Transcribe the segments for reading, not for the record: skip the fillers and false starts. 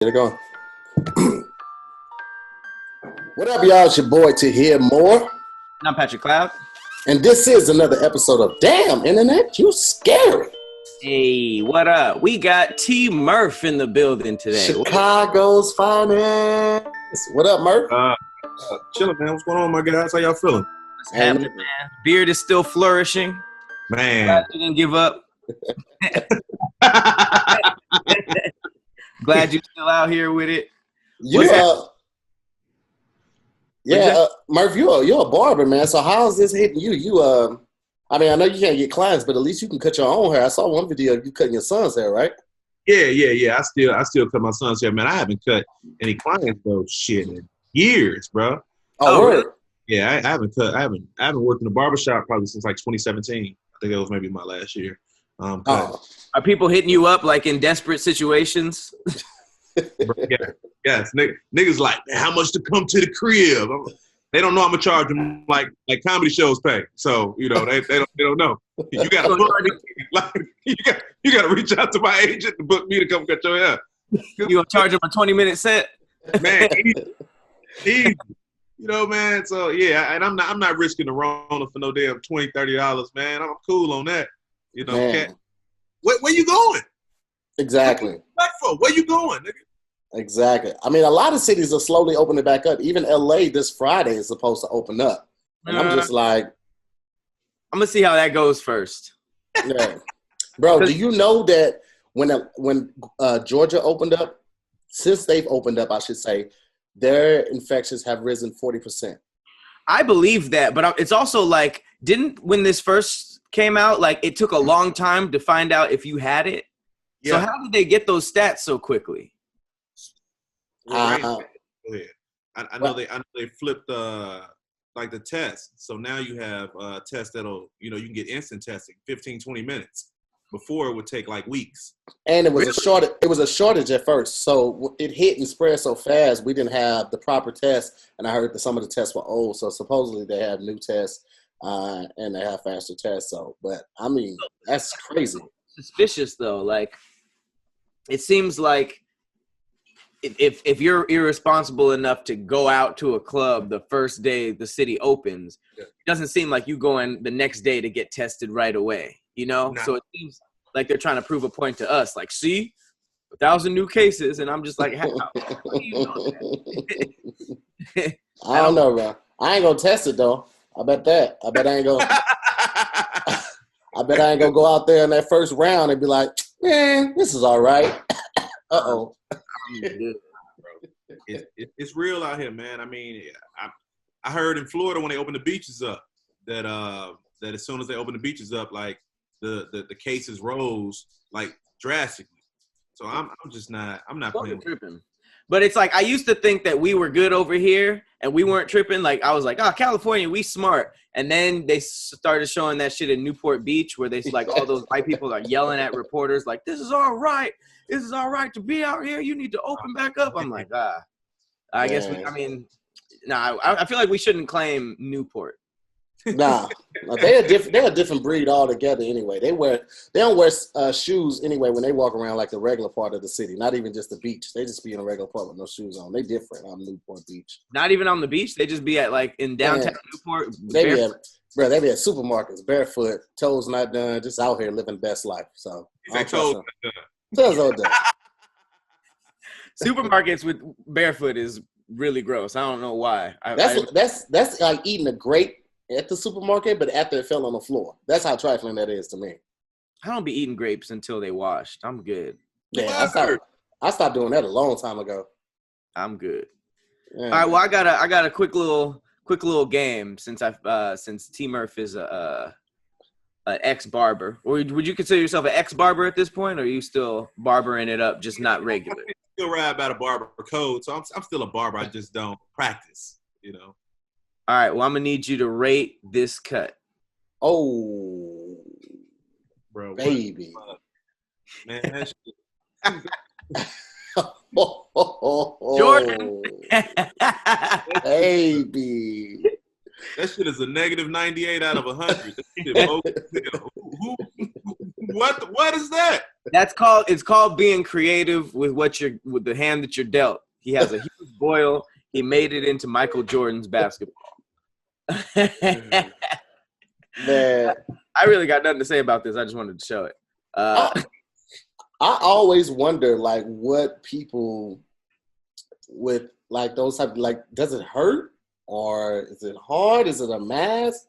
Get it going. What up, y'all? It's your boy Tahir Moore. And I'm Patrick Cloud. And this is another episode of Damn Internet, You Scary. Hey, what up? We got T Murph in the building today. Chicago's finest. What up, Murph? Chilling, man. What's going on, my guys? How y'all feeling? What's happening, man? Beard is still flourishing. Man. Glad you didn't give up. Glad you're still out here with it. Murph, you're a barber, man. So how's this hitting you? I know you can't get clients, but at least you can cut your own hair. I saw one video of you cutting your son's hair, right? Yeah. I still cut my son's hair, man. I haven't cut any clients though, shit, in years, bro. Oh, really? Yeah, I haven't worked in a barbershop probably since like 2017. I think that was maybe my last year. Are people hitting you up like in desperate situations? Yes, niggas like, man, how much to come to the crib? They don't know I'm gonna charge them like comedy shows pay. So they don't know. You gotta you gotta reach out to my agent to book me to come cut your hair. You gonna charge them a 20-minute set? Man, easy. Man. So yeah, and I'm not risking the Rona for no damn $20, $30, man. I'm cool on that. Man. Where you going? Exactly. Where you going, nigga? Exactly. A lot of cities are slowly opening back up. Even LA this Friday is supposed to open up. And I'm just like, I'm gonna see how that goes first. Yeah. Bro, do you know that when Georgia opened up, since they've opened up, I should say, their infections have risen 40%. I believe that, but it's also like, when this first came out, like it took a long time to find out if you had it. Yeah. So how did they get those stats so quickly? Go ahead. I know they flipped like the test. So now you have tests that'll, you can get instant testing, 15, 20 minutes. Before it would take like weeks. And it was a shortage at first. So it hit and spread so fast, we didn't have the proper tests. And I heard that some of the tests were old. So supposedly they have new tests and they have faster tests. But that's crazy. Suspicious though. Like, it seems like if you're irresponsible enough to go out to a club the first day the city opens, It doesn't seem like you going the next day to get tested right away. Nah. So it seems like they're trying to prove a point to us. Like, see, 1,000 new cases, and I'm just like, how do you know that? I don't know, bro. I ain't gonna test it though. I bet I ain't gonna. I bet I ain't gonna go out there in that first round and be like, man, this is all right. Uh-oh. It's real out here, man. I heard in Florida when they opened the beaches up that as soon as they opened the beaches up, like the cases rose like drastically. So I'm not playing tripping. But it's like, I used to think that we were good over here and we weren't tripping. Like, I was like, oh, California, we smart. And then they started showing that shit in Newport Beach where they like all those white people are yelling at reporters like, this is all right. This is all right to be out here. You need to open back up. I'm like, I guess I feel like we shouldn't claim Newport. Nah, they're a different breed altogether. Anyway, they don't wear shoes anyway when they walk around like the regular part of the city. Not even just the beach. They just be in a regular part with no shoes on. They different on Newport Beach. Not even on the beach. They just be at like in downtown Newport. They be at supermarkets, barefoot, toes not done, just out here living best life. So toes all done. Supermarkets with barefoot is really gross. I don't know why. That's like eating a grape at the supermarket, but after it fell on the floor. That's how trifling that is to me. I don't be eating grapes until they washed. I'm good. Yeah, I stopped doing that a long time ago. I'm good. Yeah. All right, well, I got a quick little game since T Murph is an ex-barber. Or would you consider yourself an ex-barber at this point, or are you still barbering it up, just not regular? I still ride about a barber code, so I'm still a barber. I just don't practice, All right, well, I'm going to need you to rate this cut. Oh, bro, baby. Man, that shit. Jordan. Baby. That shit is a -98 out of 100. What is that? It's called being creative with with the hand that you're dealt. He has a huge boil. He made it into Michael Jordan's basketball. Man, I really got nothing to say about this. I just wanted to show it. I always wonder, like, what people with like those type, like, does it hurt or is it hard? Is it a mask?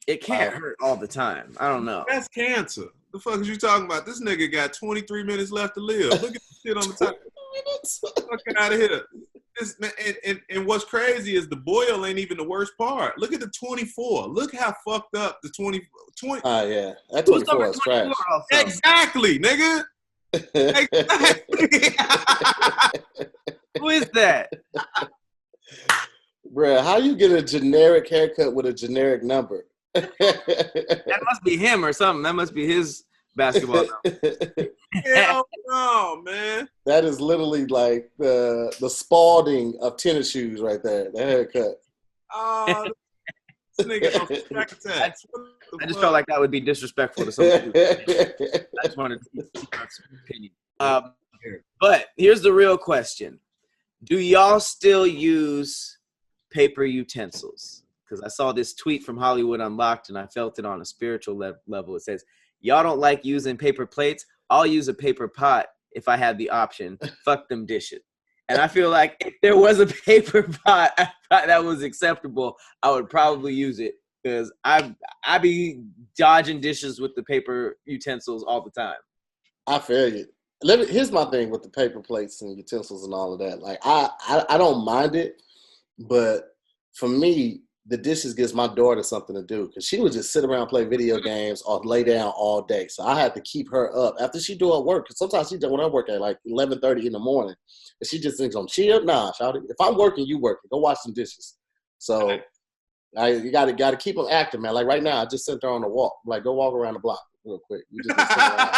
It can't hurt all the time. I don't know. That's cancer. The fuck is you talking about? This nigga got 23 minutes left to live. Look at the shit on the top. Fuck out of here. This, man, and what's crazy is the boil ain't even the worst part. Look at the 24. Look how fucked up the 20. Oh, yeah. That 24 is trash. Exactly, nigga. Exactly. Who is that? Bruh, how you get a generic haircut with a generic number? That must be him or something. That must be his basketball number. Hell no, man. That is literally like the Spalding of tennis shoes right there. The haircut. Oh, this nigga on track attack. I just felt like that would be disrespectful to someone. I just wanted to keep my opinion. But here's the real question. Do y'all still use paper utensils? Because I saw this tweet from Hollywood Unlocked and I felt it on a spiritual level. It says, y'all don't like using paper plates? I'll use a paper pot if I had the option. Fuck them dishes. And I feel like if there was a paper pot that was acceptable, I would probably use it because I be dodging dishes with the paper utensils all the time. I feel you. Here's my thing with the paper plates and utensils and all of that. Like I don't mind it, but for me, the dishes gives my daughter something to do because she would just sit around, play video games, or lay down all day. So I had to keep her up after she do her work. Because sometimes she does when I work at like 11:30 in the morning, and she just thinks I'm chill. Nah, shawty. If I'm working, you working. Go wash some dishes. So you got to keep them active, man. Like right now, I just sent her on a walk. Like go walk around the block real quick. You just sit around.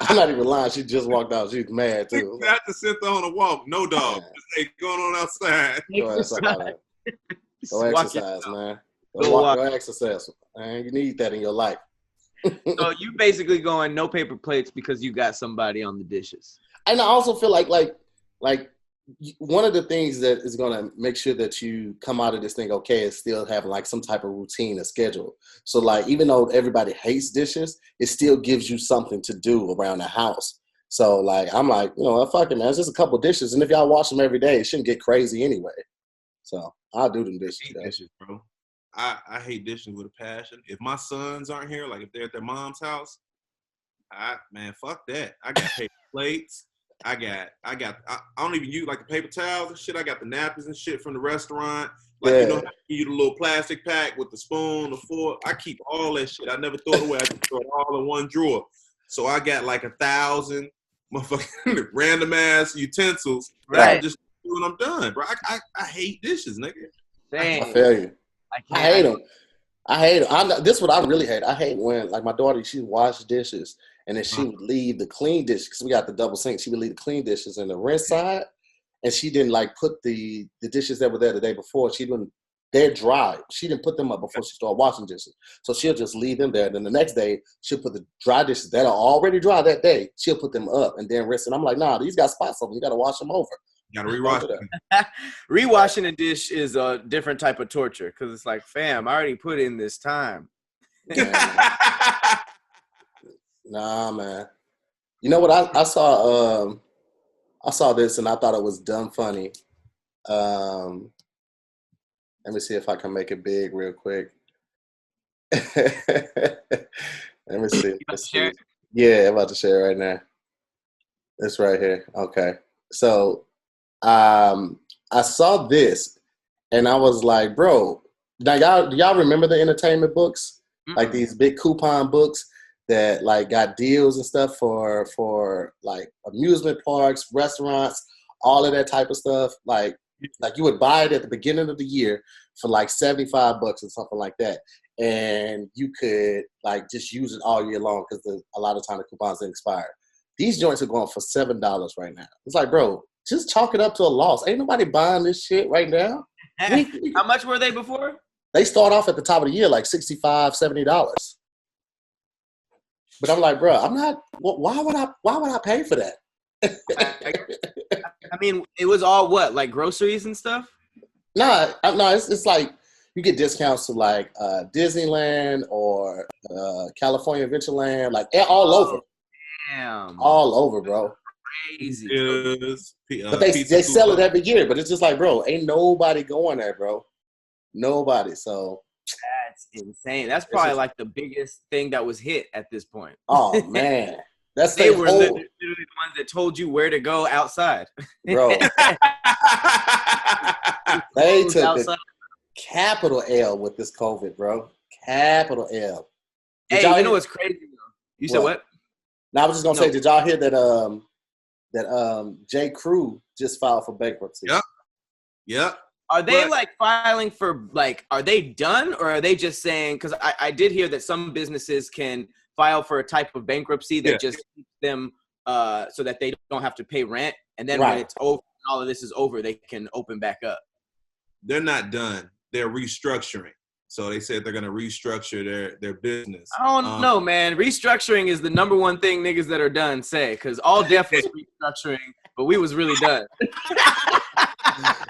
I'm not even lying. She just walked out. She's mad too. You have to sit there on a walk. No dog. Hey, going on outside. Go exercise, man. Go exercise. Man, you need that in your life. So you basically going no paper plates because you got somebody on the dishes. And I also feel like one of the things that is going to make sure that you come out of this thing okay is still having like some type of routine or schedule. So like even though everybody hates dishes, it still gives you something to do around the house. So like I'm like, fuck it, man. It's just a couple of dishes, and if y'all wash them every day, it shouldn't get crazy anyway. So I'll do them dishes. I hate dishes, bro. I hate dishes with a passion. If my sons aren't here, like if they're at their mom's house, man, fuck that. I got paper plates. I don't even use like the paper towels and shit. I got the napkins and shit from the restaurant. Like, you know, you the little plastic pack with the spoon, the fork. I keep all that shit. I never throw it away. I just throw it all in one drawer. So I got like 1,000 motherfucking random ass utensils. Right. I just do when I'm done, bro. I hate dishes, nigga. Dang. I feel you. I hate them. This is what I really hate. I hate when, like, my daughter, she washed dishes, and then she would leave the clean dishes, because we got the double sink. She would leave the clean dishes in the rinse side, and she didn't, like, put the dishes that were there the day before. They're dry. She didn't put them up before she started washing dishes. So she'll just leave them there. Then the next day, she'll put the dry dishes that are already dry that day. She'll put them up and then rinse. And I'm like, nah, these got spots on them. You got to wash them over. You got to rewash them. Rewashing a dish is a different type of torture because it's like, fam, I already put in this time. Nah, man. You know what? I saw this and I thought it was dumb funny. Let me see if I can make it big real quick. Let me see. Yeah, I'm about to share it right now. It's right here. Okay. So I saw this and I was like, bro, now y'all remember the entertainment books? Mm-hmm. Like these big coupon books that like got deals and stuff for like amusement parks, restaurants, all of that type of stuff. Like you would buy it at the beginning of the year for like $75 or something like that. And you could like just use it all year long because a lot of time the coupons didn't expire. These joints are going for $7 right now. It's like, bro, just chalk it up to a loss. Ain't nobody buying this shit right now. How much were they before? They start off at the top of the year like $65, $70. But I'm like, bro, I'm not. Why would I pay for that? I mean, it was all what, like groceries and stuff? No, it's like you get discounts to like Disneyland or California Adventureland, like all over. Damn. All over, bro. Crazy. But they sell it every year. But it's just like, bro, ain't nobody going there, bro. Nobody. So that's insane. That's probably like the biggest thing that was hit at this point. Oh man. They were literally the ones that told you where to go outside. Bro. They took the capital L with this COVID, bro. Capital L. Hey, you know what's crazy though? You said what? No, I was just gonna say, did y'all hear that J. Crew just filed for bankruptcy? Yep. Are they like filing for like, are they done, or are they just saying, because I did hear that some businesses can file for a type of bankruptcy that just keeps them so that they don't have to pay rent, and then when it's over, all of this is over, they can open back up. They're not done. They're restructuring. So they said they're going to restructure their business. I don't know, man. Restructuring is the number one thing niggas that are done say, because all death was restructuring, but we was really done.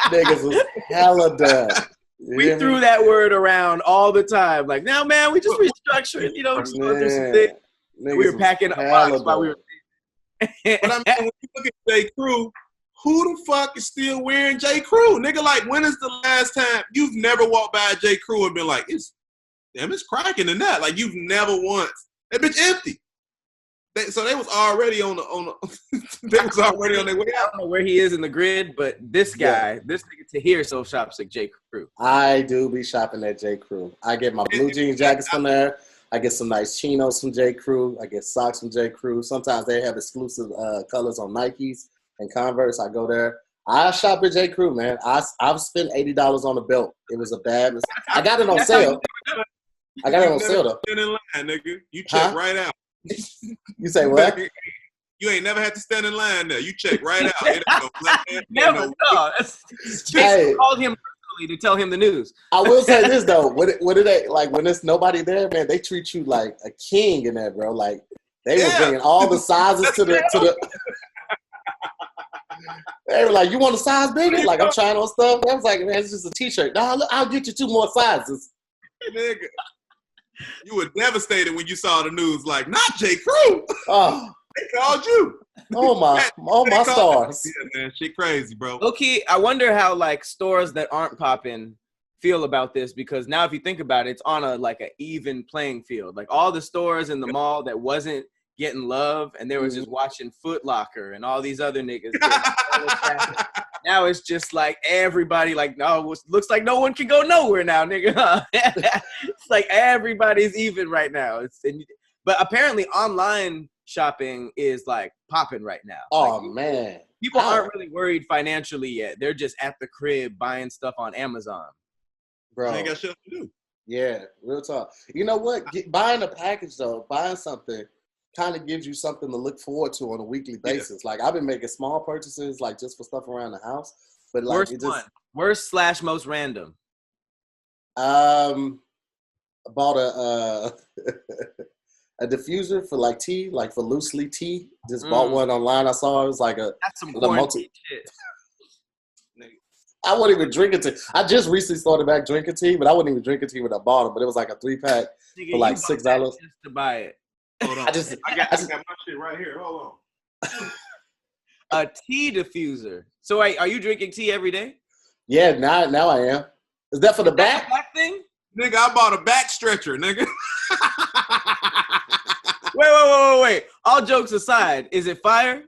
Niggas was hella done. We threw that word around all the time. Like, now, man, we just restructuring, you know, just going through some things. We were packing a box while we were. But I mean, when you look at J. Crew, who the fuck is still wearing J. Crew? Nigga, like, when is the last time you've never walked by a J. Crew and been like, it's cracking in that? Like, you've never once. That bitch empty. So they was already on they was already on their way out. I don't know where he is in the grid, but this guy, this nigga Tahir, so shops at J. Crew. I do be shopping at J. Crew. I get my blue jean jackets from there. I get some nice chinos from J. Crew. I get socks from J. Crew. Sometimes they have exclusive colors on Nikes and Converse. I go there. I shop at J. Crew, man. I've spent $80 on a belt. It was a bad mistake. I got it on sale. I got it on sale though. Stand in line, nigga. You check right out. You say what? You ain't never had to stand in line there. You check right out. Never. No. Hey. Called him personally to tell him the news. I will say this though. What do they like when there's nobody there, man? They treat you like a king in there, bro. Like they were bringing all the sizes to the. They were like, "You want a size bigger?" Like I'm trying on stuff. I was like, "Man, it's just a t-shirt." No, look, I'll get you 2 more sizes. Nigga. You were devastated when you saw the news, like, not J. Crew. Oh, they called you. Oh my stars. Yeah, man, shit crazy, bro. Okay, I wonder how like stores that aren't popping feel about this, because now if you think about it, it's on a even playing field. Like all the stores in the mall that wasn't getting love, and they were just watching Foot Locker and all these other niggas. Now it's just like everybody, like, no, looks like no one can go nowhere now, nigga. It's like everybody's even right now. But apparently online shopping is like popping right now. Oh, like, man. People aren't really worried financially yet. They're just at the crib buying stuff on Amazon. Bro. They ain't got shit to do. Yeah, real talk. You know what? Buying a package, though, buying something kind of gives you something to look forward to on a weekly basis. Like I've been making small purchases, like just for stuff around the house. But like worst / most random. I bought a diffuser for like tea, like for loose leaf tea. Just bought one online. I saw it was like that's some quarantine shit. I wouldn't even drink tea. I just recently started back drinking tea, but I wouldn't even drink tea when I bought it. But it was like a 3-pack for like $6. Just to buy it. Hold on. I got my shit right here. Hold on. A tea diffuser. So are you drinking tea every day? Yeah, now I am. Is that for the back? Back thing? Nigga, I bought a back stretcher, nigga. Wait. All jokes aside, is it fire?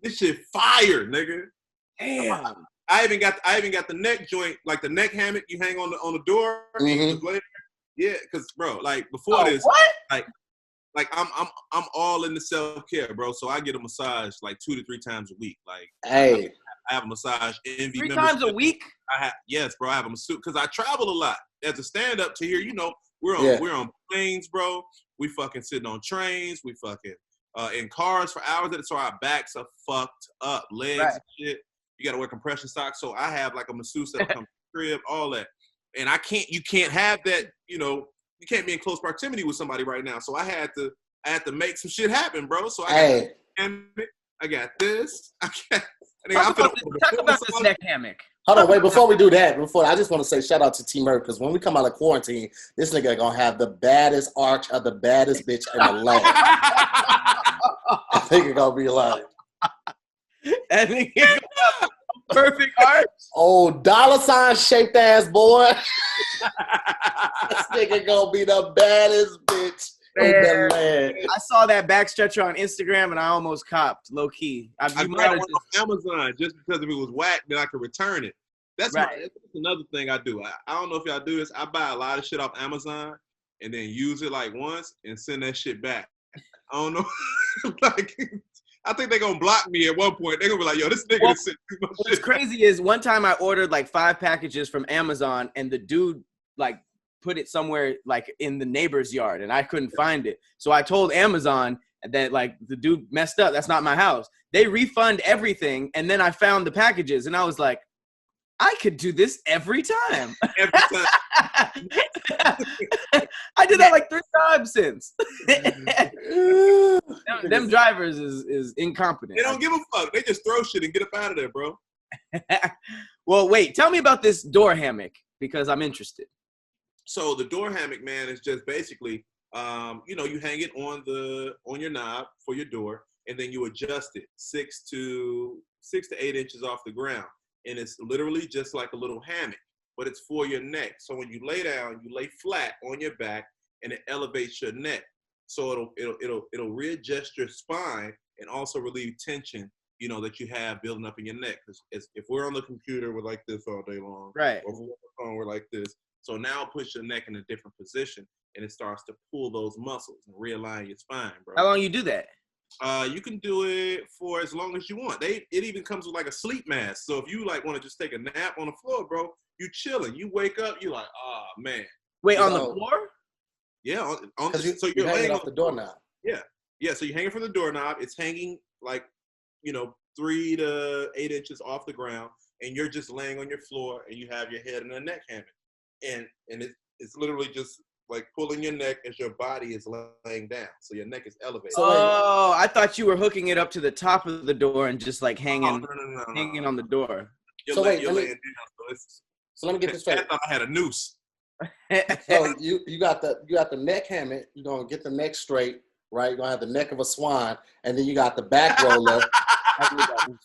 This shit fire, nigga. Damn. I even got the neck joint, like the neck hammock you hang on the door. Mm-hmm. Yeah, because bro, like before this, what? Like I'm all in the self-care, bro. So I get a massage like 2 to 3 times a week. Like, hey, I have a massage envy 3 times a week. Yes, bro. I have a masseuse because I travel a lot as a stand-up to here. You know, we're on planes, bro. We fucking sitting on trains. We fucking in cars for hours. So our backs are fucked up, legs and shit. You got to wear compression socks. So I have like a masseuse that comes to the crib, all that. And you can't have that, you know. You can't be in close proximity with somebody right now. So I had to I had to make some shit happen, bro. So I got this. Talk about this neck hammock. Hold on, wait, before we do that, I just want to say shout out to T Murph, because when we come out of quarantine, this nigga gonna have the baddest arch of the baddest bitch in the land. I think it's gonna be like that nigga perfect arch. Oh, dollar sign shaped ass boy. This nigga gonna be the baddest bitch in the land. I saw that back stretcher on Instagram and I almost copped, low key. I grabbed one on Amazon just because if it was whack, then I could return it. That's another thing I do. I don't know if y'all do this. I buy a lot of shit off Amazon and then use it like once and send that shit back. I don't know. Like, I think they're gonna block me at one point. They're gonna be like, yo, this nigga sent too much shit. What's crazy is one time I ordered like 5 packages from Amazon and the dude like put it somewhere like in the neighbor's yard and I couldn't find it. So I told Amazon that like the dude messed up. That's not my house. They refund everything. And then I found the packages and I was like, I could do this every time. Every time. I did that like 3 times since. them drivers is incompetent. They don't give a fuck. They just throw shit and get up out of there, bro. Well, wait. Tell me about this door hammock because I'm interested. So the door hammock, man, is just basically, you hang it on your knob for your door, and then you adjust it 6 to 8 inches off the ground. And it's literally just like a little hammock, but it's for your neck. So when you lay down, you lay flat on your back, and it elevates your neck. So it'll readjust your spine and also relieve tension, that you have building up in your neck. Because if we're on the computer, we're like this all day long. Right. Or if we're on the phone, we're like this. So now it puts your neck in a different position, and it starts to pull those muscles and realign your spine, bro. How long you do that? You can do it for as long as you want. It even comes with like a sleep mask. So if you like want to just take a nap on the floor, bro, you chilling. You wake up, you like, oh man. Wait, on the floor? Yeah, so you're hanging off the doorknob. Yeah. So you're hanging from the doorknob. It's hanging like 3 to 8 inches off the ground, and you're just laying on your floor, and you have your head in a neck hammock, and it's literally just like pulling your neck as your body is laying down. So your neck is elevated. Oh, I thought you were hooking it up to the top of the door and just like hanging on the door. So let me get this straight. I thought I had a noose. So you got the neck hammock. You're gonna get the neck straight, right? You're gonna have the neck of a swan, and then you got the back roller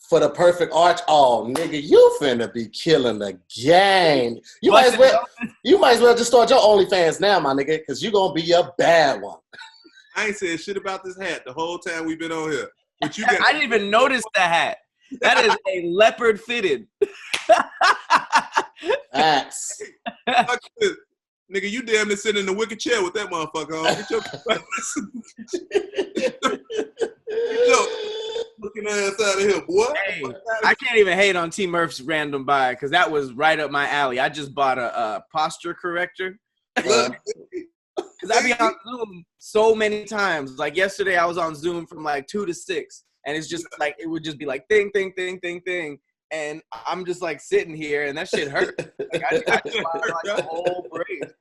for the perfect arch. Oh, nigga, you finna be killing the game. You might as well just start your OnlyFans now, my nigga, because you're gonna be a bad one. I ain't said shit about this hat the whole time we've been on here. But I didn't even notice the hat. That is a leopard fitted. Axe. Nigga, you damn near sitting in the wicker chair with that motherfucker on. Get your looking ass out of here, boy. Hey, I can't even hate on T Murph's random buy because that was right up my alley. I just bought a posture corrector. Because I be on Zoom so many times. Like yesterday, I was on Zoom from like 2 to 6, and it's just like it would just be like thing, thing, thing, thing, thing, and I'm just like sitting here, and that shit hurt. Like I just bought like a whole brace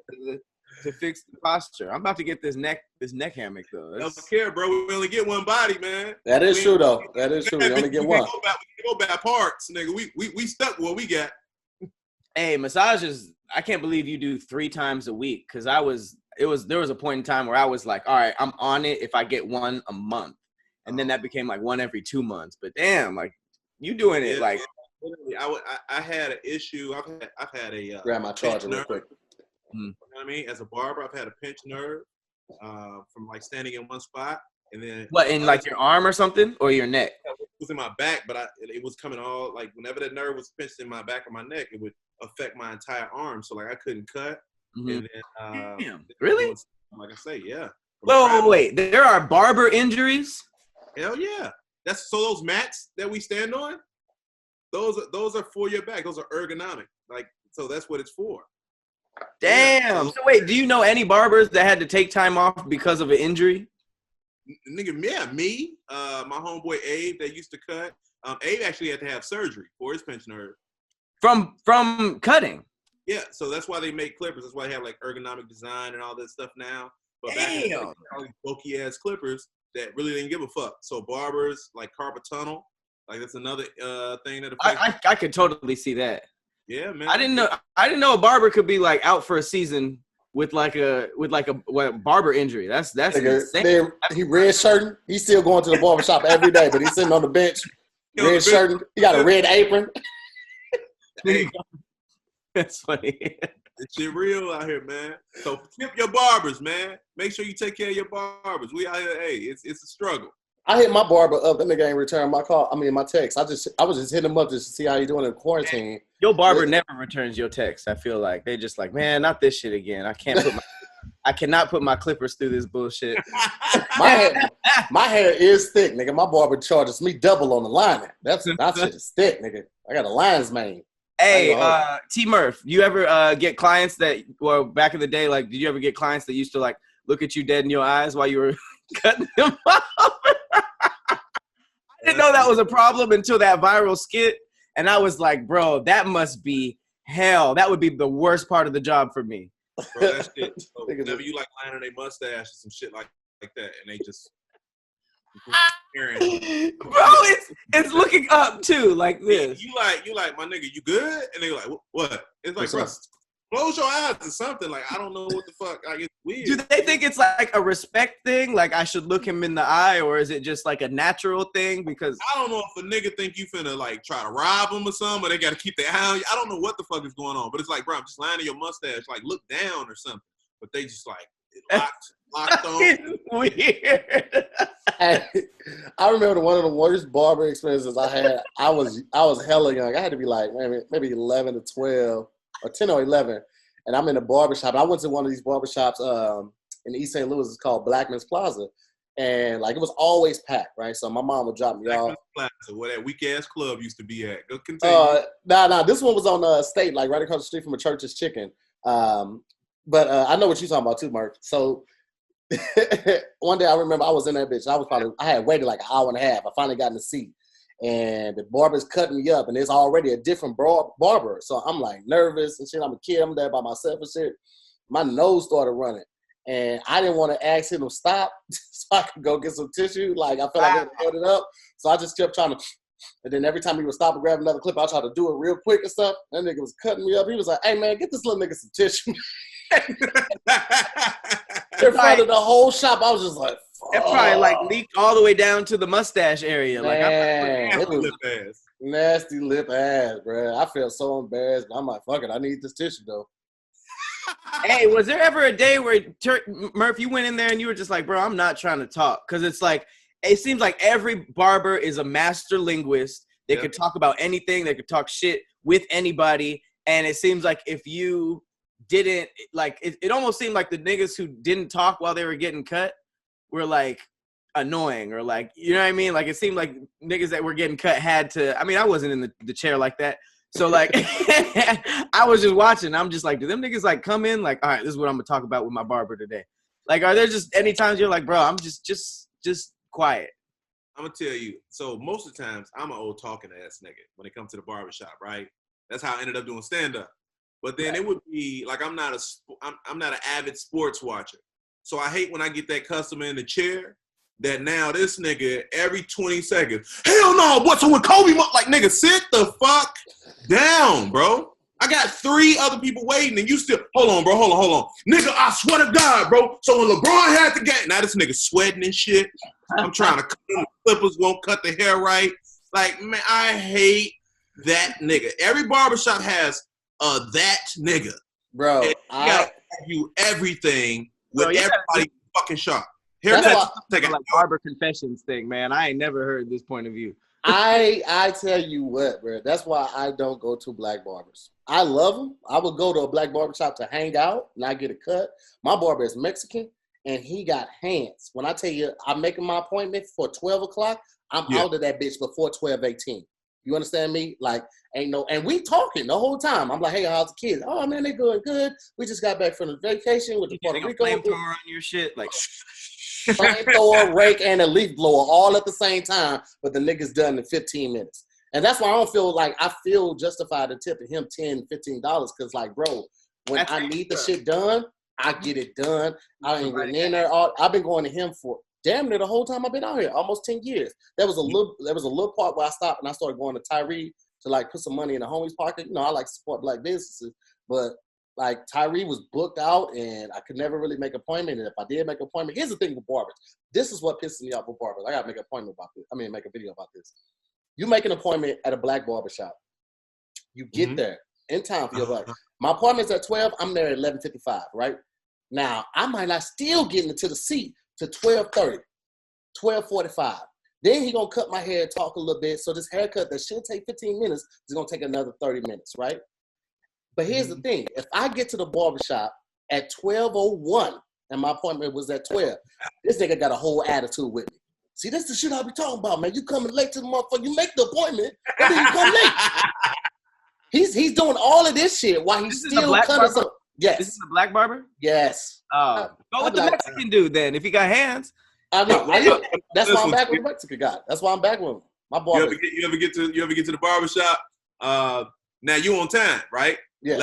to fix the posture. I'm about to get this neck hammock though. Don't care, bro. We only get one body, man. That is true though. That is true. We only get one. We go by parts, nigga. We stuck with what we got. Hey, massages. I can't believe you do 3 times a week because there was a point in time where I was like, all right, I'm on it if I get one a month, and then that became like one every 2 months. But damn, like you doing it like. Literally, I had an issue. I've had a grab my charger real quick. You know what I mean? As a barber, I've had a pinched nerve from like standing in one spot, and then what in like your arm or something or your neck? It was in my back, but it was coming all like whenever that nerve was pinched in my back of my neck, it would affect my entire arm. So like I couldn't cut. Mm-hmm. And then, damn, really? Like I say, yeah. Wait. There are barber injuries? Hell yeah. So those mats that we stand on, those are for your back. Those are ergonomic. Like so that's what it's for. Damn. So wait, do you know any barbers that had to take time off because of an injury? Nigga, yeah, me, my homeboy Abe that used to cut. Abe actually had to have surgery for his pinched nerve. From cutting? Yeah, so that's why they make clippers. That's why they have like ergonomic design and all that stuff now. But back in the day, all these bulky ass clippers that really didn't give a fuck. So barbers like carpal tunnel, like that's another thing that affects. I could totally see that. Yeah, man. I didn't know a barber could be like out for a season with like a barber injury. That's insane. He red shirting. He's still going to the barber shop every day, but he's sitting on the bench, red shirting. He got a red apron. Hey, that's funny. this shit real out here, man. So tip your barbers, man. Make sure you take care of your barbers. We out here, hey, it's a struggle. I hit my barber up. That nigga ain't returned my call. I mean, my text. I was just hitting him up just to see how he doing in quarantine. Your barber never returns your text. I feel like they just like, man, not this shit again. I cannot put my clippers through this bullshit. my hair is thick, nigga. My barber charges me double on the lining. That shit is thick, nigga. I got a lion's mane. Hey, T Murph, you ever get clients that, well, back in the day, like, did you ever get clients that used to like look at you dead in your eyes while you were cutting them off? I didn't know that was a problem until that viral skit, and I was like, bro, that must be hell. That would be the worst part of the job for me. Bro, that shit. So whenever you like lining their mustache or some shit like that, and they just. Bro, it's looking up too, like this. You like my nigga, you good? And they like, what? It's like, bro, close your eyes or something. Like, I don't know what the fuck. Like, it's weird. Do they think it's like a respect thing? Like, I should look him in the eye, or is it just like a natural thing? Because I don't know if a nigga think you finna like try to rob him or something, or they gotta keep their eye on you. I don't know what the fuck is going on, but it's like, bro, I'm just lining your mustache. Like, look down or something. But they just like locked on. It's weird. I remember one of the worst barber experiences I had. I was hella young. I had to be like maybe 11 to 12 or 10 or 11. And I'm in a barbershop. I went to one of these barbershops in East St. Louis. It's called Blackman's Plaza. And like it was always packed, right? So my mom would drop me off. Plaza, where that weak ass club used to be at. Go continue. Nah. This one was on State, like right across the street from a Church's Chicken. But I know what you're talking about too, Murph. So one day I remember I was in that bitch. I had waited like an hour and a half. I finally got in the seat. And the barber's cutting me up, and there's already a different barber. So I'm like nervous and shit. I'm a kid. I'm there by myself and shit. My nose started running. And I didn't want to ask him to stop so I could go get some tissue. Like, I felt like I had held it up. So I just kept trying to. And then every time he would stop and grab another clip, I tried to do it real quick and stuff. That nigga was cutting me up. He was like, hey, man, get this little nigga some tissue. In front of the whole shop, I was just like, fuck. It probably like leaked all the way down to the mustache area. Man, like, it was nasty lip ass, bro. I felt so embarrassed. But I'm like, fuck it, I need this tissue though. Hey, was there ever a day where Murph, you went in there and you were just like, bro, I'm not trying to talk? Because it's like, it seems like every barber is a master linguist. They could talk about anything. They could talk shit with anybody. And it seems like if you didn't, like, it almost seemed like the niggas who didn't talk while they were getting cut were like annoying, or like, you know what I mean? Like, it seemed like niggas that were getting cut had to, I mean, I wasn't in the chair like that. So like, I was just watching. I'm just like, do them niggas like come in like, all right, this is what I'm gonna talk about with my barber today? Like, are there just any times you're like, bro, I'm just quiet? I'm gonna tell you. So most of the times, I'm an old talking ass nigga when it comes to the barbershop, right? That's how I ended up doing stand up. But then it would be like I'm not an avid sports watcher. So I hate when I get that customer in the chair that now this nigga every 20 seconds, hell no, what's with Kobe? Like, nigga, sit the fuck down, bro. I got 3 other people waiting and you still, hold on, bro, hold on. Nigga, I swear to God, bro. So when LeBron had the game, now this nigga sweating and shit. I'm trying to cut him, the clippers won't cut the hair right. Like, man, I hate that nigga. Every barbershop has that nigga. Bro, I gotta you everything with everybody fucking shop. Here's that like barber confessions thing, man. I ain't never heard this point of view. I tell you what, bro. That's why I don't go to black barbers. I love them. I would go to a black barber shop to hang out and I get a cut. My barber is Mexican and he got hands. When I tell you I'm making my appointment for 12 o'clock, I'm out of that bitch before 12:18. You understand me? Like, ain't no, and we talking the whole time. I'm like, hey, how's the kids? Oh man, they good. We just got back from the vacation with the Puerto Rico. Flamethrower on your shit, like flamethrower, rake, and a leaf blower all at the same time, but the nigga's done in 15 minutes. And that's why I don't feel like I feel justified to tip him $10, $15 because, like, bro, when I need the shit done, I get it done. I ain't been in there. I've been going to him for damn near the whole time I've been out here, almost 10 years. There was a little part where I stopped and I started going to Tahir to like put some money in the homies pocket. You know, I like to support black businesses, but like Tahir was booked out and I could never really make an appointment. And if I did make an appointment, here's the thing with barbers. This is what pisses me off with barbers. I gotta make an appointment about this. Make a video about this. You make an appointment at a black barber shop. You get there in time for your barber. My appointment's at 12. I'm there at 11:55, right? Now, I might not still get into the seat to 12:30, 12:45. Then he gonna cut my hair, talk a little bit. So this haircut that should take 15 minutes is gonna take another 30 minutes, right? But here's the thing. If I get to the barbershop at 12:01 and my appointment was at 12, this nigga got a whole attitude with me. See, that's the shit I be talking about, man. You coming late to the motherfucker. You make the appointment, and then you come late. He's doing all of this shit while he's still cutting some. Yes. This is a black barber? Yes. Oh. Go with the Mexican dude then, if he got hands. I know. That's why I'm back with the Mexican guy. That's why I'm back with him. My barber. You ever get to the barbershop? Now you on time, right? Yeah.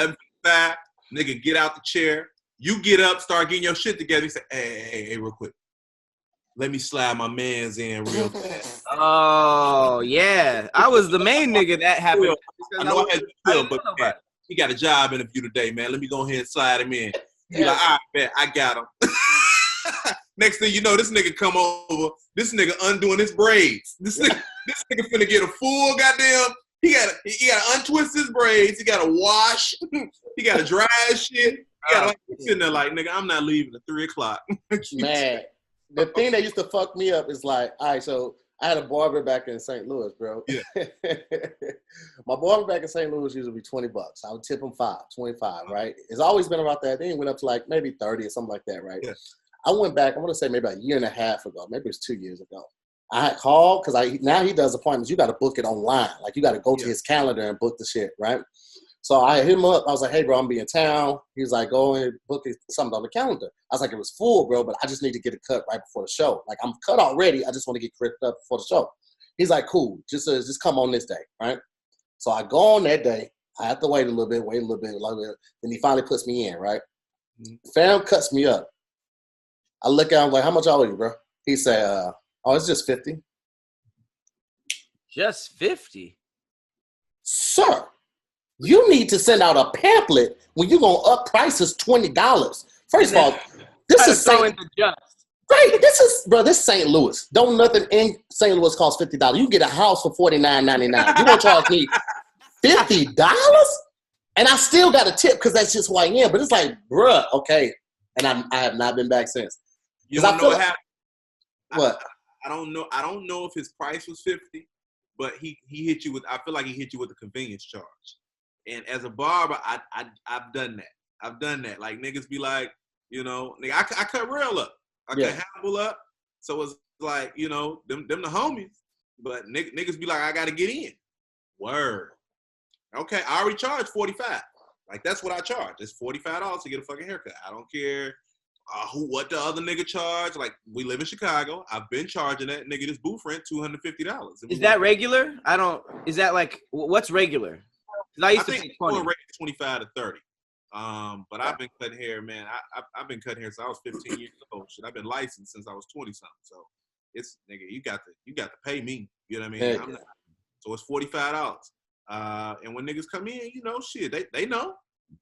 11:55, nigga get out the chair. You get up, start getting your shit together. You say, hey, real quick. Let me slide my mans in real fast. Oh, yeah. I was the main nigga that happened. I know I had to feel, but man, he got a job interview today, man. Let me go ahead and slide him in. He like, all right, bet, I got him. Next thing you know, this nigga come over. This nigga undoing his braids. This nigga finna get a full goddamn. He gotta untwist his braids. He gotta wash. He gotta dry his shit. He gotta sitting there like, nigga, I'm not leaving at 3:00. Man. The thing that used to fuck me up is like, all right, so I had a barber back in St. Louis, bro. Yeah. My barber back in St. Louis used to be $20. I would tip him 25, right? It's always been about that. Then it went up to like maybe 30 or something like that, right? Yeah. I went back, I want to say maybe a year and a half ago, maybe it was 2 years ago. I had called because now he does appointments. You got to book it online. Like you got to go to his calendar and book the shit, right? So I hit him up. I was like, hey, bro, I'm be in town. He was like, go and book something on the calendar. I was like, it was full, bro, but I just need to get a cut right before the show. Like, I'm cut already. I just want to get clipped up before the show. He's like, cool. Just come on this day, right? So I go on that day. I have to wait a little bit. Then he finally puts me in, right? Fam cuts me up. I look at him like, how much I owe you, bro? He said, oh, it's just 50. Just 50? Sir. You need to send out a pamphlet when you're going to up prices $20. First of all, this is St. Right, this St. Louis. Don't nothing in St. Louis cost $50. You get a house for $49.99. You going to charge me $50? And I still got a tip because that's just who I am. But it's like, bruh, okay. And I have not been back since. You don't know what happened? What? I don't know. I don't know if his price was 50, but he hit you with. I feel like he hit you with a convenience charge. And as a barber, I've done that. I've done that. Like niggas be like, you know, nigga, I cut real up. I cut Hannibal up. So it's like, you know, them the homies. But niggas be like, I gotta get in. Word. Okay, I already charged $45. Like that's what I charge. It's $45 to get a fucking haircut. I don't care what the other nigga charge. Like we live in Chicago. I've been charging that nigga this booth rent $250. Is that regular? Is that like what's regular? I think going rate is 25 to 30. But I've been cutting hair, man. I've been cutting hair since I was 15 years old. Shit, I've been licensed since I was 20 something. So it's nigga, you got to pay me. You know what I mean? So it's $45. And when niggas come in, you know, shit, they know.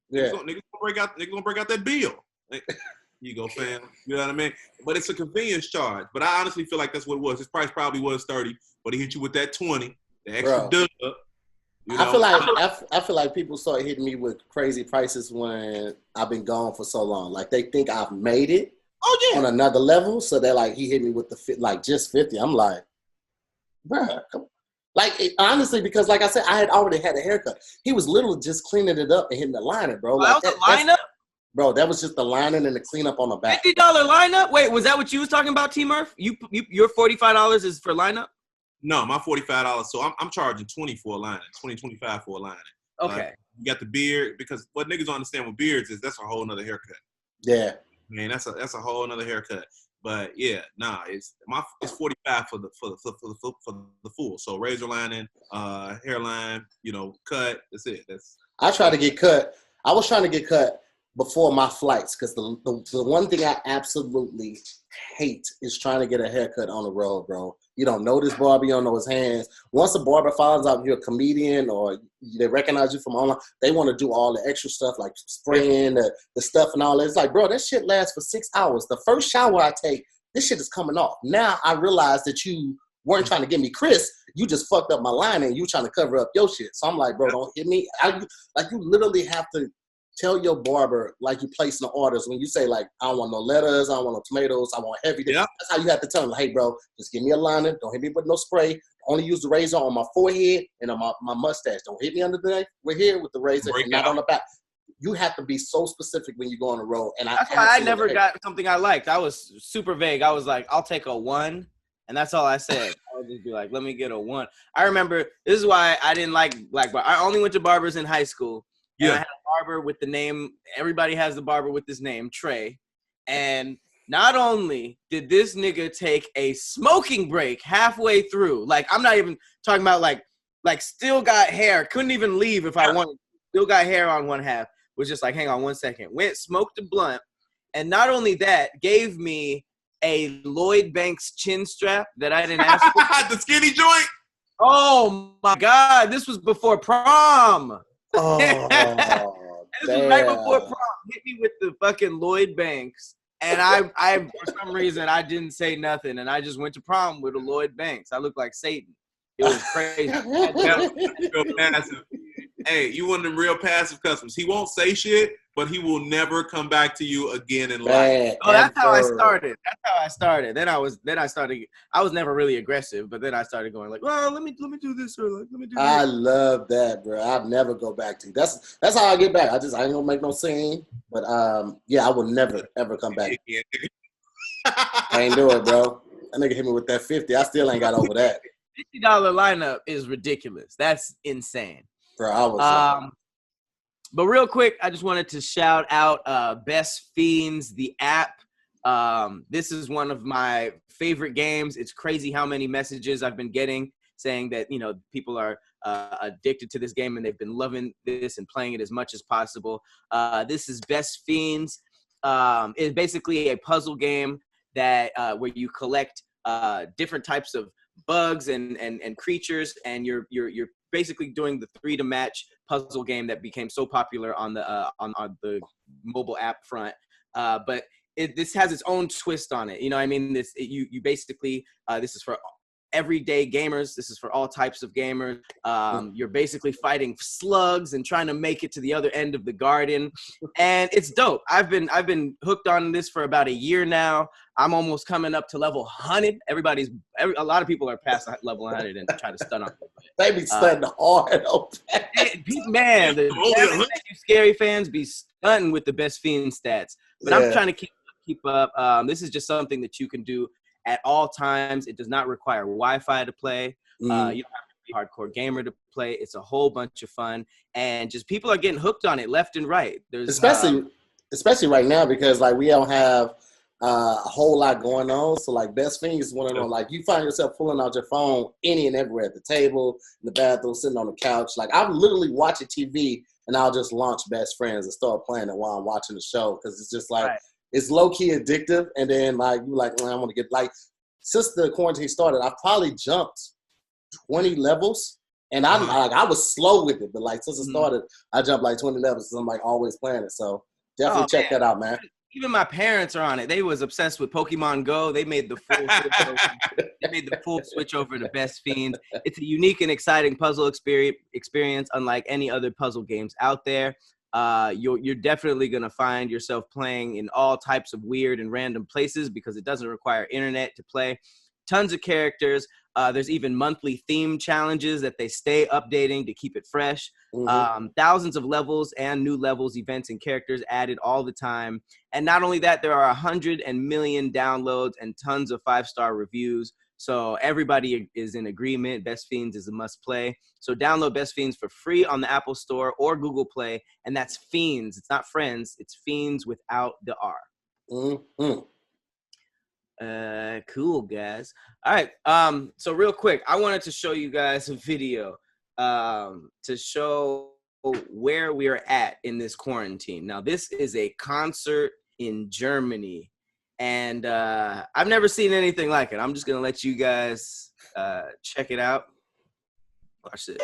Yeah. Niggas gonna break out that bill. You go, fam. You know what I mean? But it's a convenience charge. But I honestly feel like that's what it was. His price probably was 30, but he hit you with that 20, the extra dub. You know? I feel like people start hitting me with crazy prices when I've been gone for so long. Like they think I've made it on another level, so they're like, he hit me with just 50. I'm like, bruh, come on. Like honestly, because like I said, I had already had a haircut. He was literally just cleaning it up and hitting the liner, bro. Like that was the lineup? Bro, that was just the lining and the cleanup on the back. $50 lineup? Wait, was that what you was talking about, T Murph? Your $45 is for lineup? No, my $45. So I'm charging $20 for a lining, $25 for a lining. Okay. You got the beard, because what niggas don't understand with beards is that's a whole nother haircut. Yeah. Man, that's a whole nother haircut. But yeah, it's $45 for the full. So razor lining, hairline, you know, cut. That's it. I try to get cut. I was trying to get cut before my flights, because the one thing I absolutely hate is trying to get a haircut on the road, bro. You don't know this barber, you don't know his hands. Once a barber finds out you're a comedian or they recognize you from online, they want to do all the extra stuff like spraying the stuff and all that. It's like, bro, that shit lasts for 6 hours. The first shower I take, this shit is coming off. Now I realize that you weren't trying to get me Chris. You just fucked up my line and you trying to cover up your shit. So I'm like, bro, don't hit me. You literally have to tell your barber like you placing the orders when you say like, I don't want no lettuce, I don't want no tomatoes, I want heavy. Yep. That's how you have to tell them, hey bro, just give me a liner, don't hit me with no spray, only use the razor on my forehead and on my mustache. Don't hit me under the neck. We're here with the razor and not on the back. You have to be so specific when you go on the road. And that's why I never got something I liked. I was super vague. I was like, I'll take a 1. And that's all I said. I would just be like, let me get a 1. I remember, this is why I didn't like black barbers. I only went to barbers in high school. Yeah. And I had a barber with the name, everybody has the barber with this name, Trey. And not only did this nigga take a smoking break halfway through, like I'm not even talking about like still got hair, couldn't even leave if I wanted, still got hair on one half, was just like, hang on 1 second, went, smoked a blunt. And not only that, gave me a Lloyd Banks chin strap that I didn't ask for. The skinny joint? Oh my God, this was before prom. Oh, this was right before prom. Hit me with the fucking Lloyd Banks, and I for some reason I didn't say nothing, and I just went to prom with a Lloyd Banks. I looked like Satan. It was crazy. Real passive. Hey, you one of them real passive customers. He won't say shit, but he will never come back to you again in life. Oh, that's how I started. Then I was never really aggressive, but then I started going like, well, let me do this or like, let me do that. I love that, bro. I'd never go back to you. That's how I get back. I ain't gonna make no scene, but yeah, I will never ever come back. I ain't do it, bro. That nigga hit me with that 50. I still ain't got over that. $50 lineup is ridiculous. That's insane. Bro, I was but real quick, I just wanted to shout out Best Fiends, the app. This is one of my favorite games. It's crazy how many messages I've been getting saying that, you know, people are addicted to this game and they've been loving this and playing it as much as possible. This is Best Fiends. It's basically a puzzle game that where you collect different types of bugs and creatures, and you're basically doing the 3-to-match puzzle game that became so popular on the mobile app front. But this has its own twist on it. You know what I mean? You basically, this is for everyday gamers. This is for all types of gamers. You're basically fighting slugs and trying to make it to the other end of the garden. And it's dope. I've been hooked on this for about a year now. I'm almost coming up to level 100. A lot of people are past level 100 and try to stun on it. They be stunting hard. Man, the Scary fans be stunting with the Best Fiend stats. But I'm trying to keep up. This is just something that you can do at all times. It does not require Wi-Fi to play. You don't have to be a hardcore gamer to play. It's a whole bunch of fun, and just people are getting hooked on it left and right. There's especially right now, because like we don't have a whole lot going on. So like Best Fiends is one of them. Like you find yourself pulling out your phone any and everywhere, at the table, in the bathroom, sitting on the couch. Like I'm literally watching TV and I'll just launch Best Friends and start playing it while I'm watching the show, because it's just like. Right. It's low-key addictive, and then like you like, I want to get like. Since the quarantine started, I've probably jumped 20 levels, and I was slow with it, but like since it started, I jumped like 20 levels. So I'm like always playing it, so definitely check that out, man. Even my parents are on it. They was obsessed with Pokemon Go. They made the full switch over. They made the full switch over to Best Fiends. It's a unique and exciting puzzle experience, unlike any other puzzle games out there. You're definitely going to find yourself playing in all types of weird and random places because it doesn't require internet to play. Tons of characters. There's even monthly theme challenges that they stay updating to keep it fresh. Thousands of levels and new levels, events, and characters added all the time. And not only that, there are 100 million downloads and tons of 5-star reviews. So everybody is in agreement. Best Fiends is a must play. So download Best Fiends for free on the Apple Store or Google Play. And that's Fiends. It's not friends. It's Fiends without the R. Cool, guys. All right. So real quick, I wanted to show you guys a video to show where we are at in this quarantine. Now, this is a concert in Germany, and I've never seen anything like it. I'm just gonna let you guys check it out. Watch this.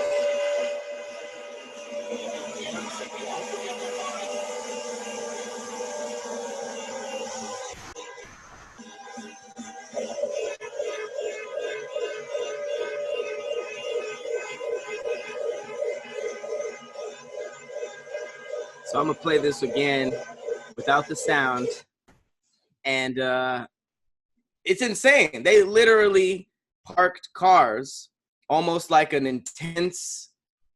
So I'm gonna play this again without the sound, and it's insane. They literally parked cars almost like an intense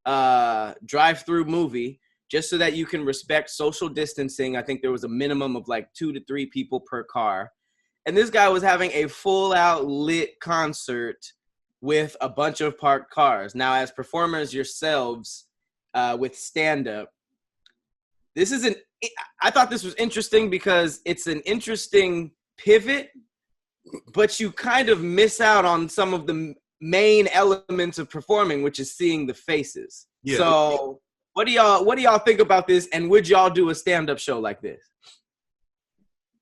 drive-through movie just so that you can respect social distancing. I think there was a minimum of like 2 to 3 people per car. And this guy was having a full-out lit concert with a bunch of parked cars. Now, as performers yourselves with stand-up, I thought this was interesting because it's an interesting pivot, but you kind of miss out on some of the main elements of performing, which is seeing the faces. Yeah. So what do y'all think about this? And would y'all do a stand-up show like this?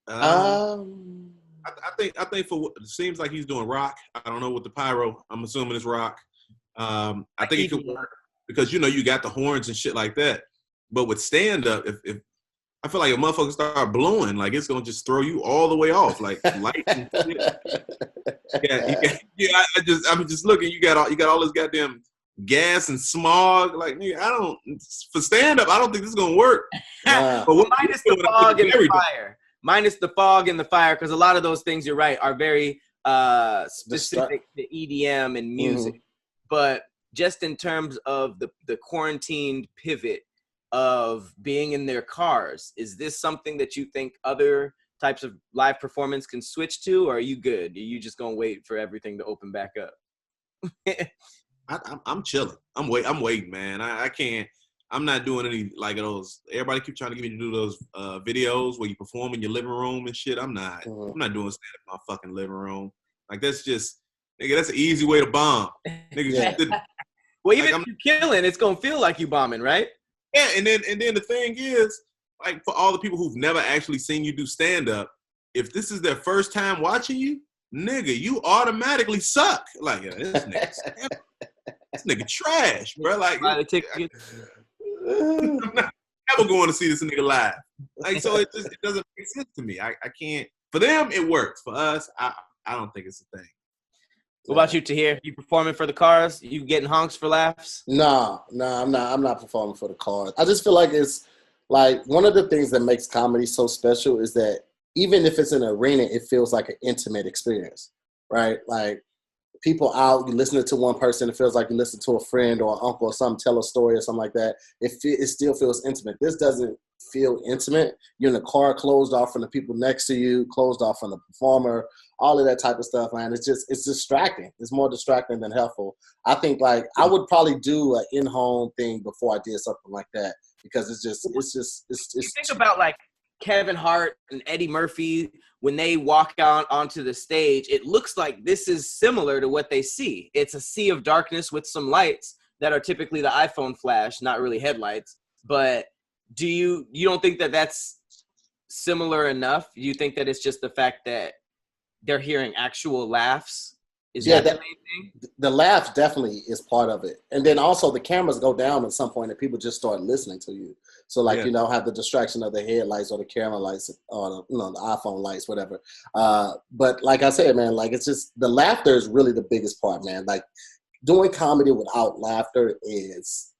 I think for what it seems like he's doing rock. I don't know what the pyro. I'm assuming it's rock. I think it could work because you got the horns and shit like that. But with stand-up, if I feel like a motherfucker start blowing, like it's gonna just throw you all the way off, like light and shit. I'm just looking. You got all this goddamn gas and smog. Like, nigga, for stand-up, I don't think this is gonna work. But minus the fog and the fire. Minus the fog and the fire, because a lot of those things, you're right, are very specific to EDM and music. But just in terms of the quarantined pivot of being in their cars, is this something that you think other types of live performance can switch to, or are you good? Are you just gonna wait for everything to open back up? I'm chilling. I'm waiting, man. I can't. I'm not doing any like those. Everybody keep trying to get me to do those videos where you perform in your living room and shit. I'm not. I'm not doing stand up in my fucking living room. Like that's just, nigga. That's an easy way to bomb. Nigga. Well, even if you're killing, it's gonna feel like you bombing, right? Yeah, and then the thing is, like for all the people who've never actually seen you do stand up, if this is their first time watching you, nigga, you automatically suck. Like, this nigga trash, bro. Like, I'm not ever going to see this nigga live. Like, so it doesn't make sense to me. I can't. For them, it works. For us, I don't think it's a thing. What about you, Tahir? You performing for the cars? You getting honks for laughs? No, I'm not performing for the cars. I just feel like it's like one of the things that makes comedy so special is that even if it's an arena, it feels like an intimate experience, right? Like people out, you listening to one person, it feels like you listen to a friend or an uncle or something, tell a story or something like that. It still feels intimate. This doesn't feel intimate. You're in the car, closed off from the people next to you, closed off from the performer, all of that type of stuff, man. It's distracting. It's more distracting than helpful. I think like I would probably do an in-home thing before I did something like that because it's you think about like Kevin Hart and Eddie Murphy when they walk out onto the stage, it looks like this is similar to what they see. It's a sea of darkness with some lights that are typically the iPhone flash, not really headlights. But do you don't think that that's similar enough? You think that it's just the fact that they're hearing actual laughs? The laugh definitely is part of it. And then also the cameras go down at some point and people just start listening to you. So like, have the distraction of the headlights or the camera lights or the iPhone lights, whatever. But like I said, man, like it's just the laughter is really the biggest part, man. Like doing comedy without laughter is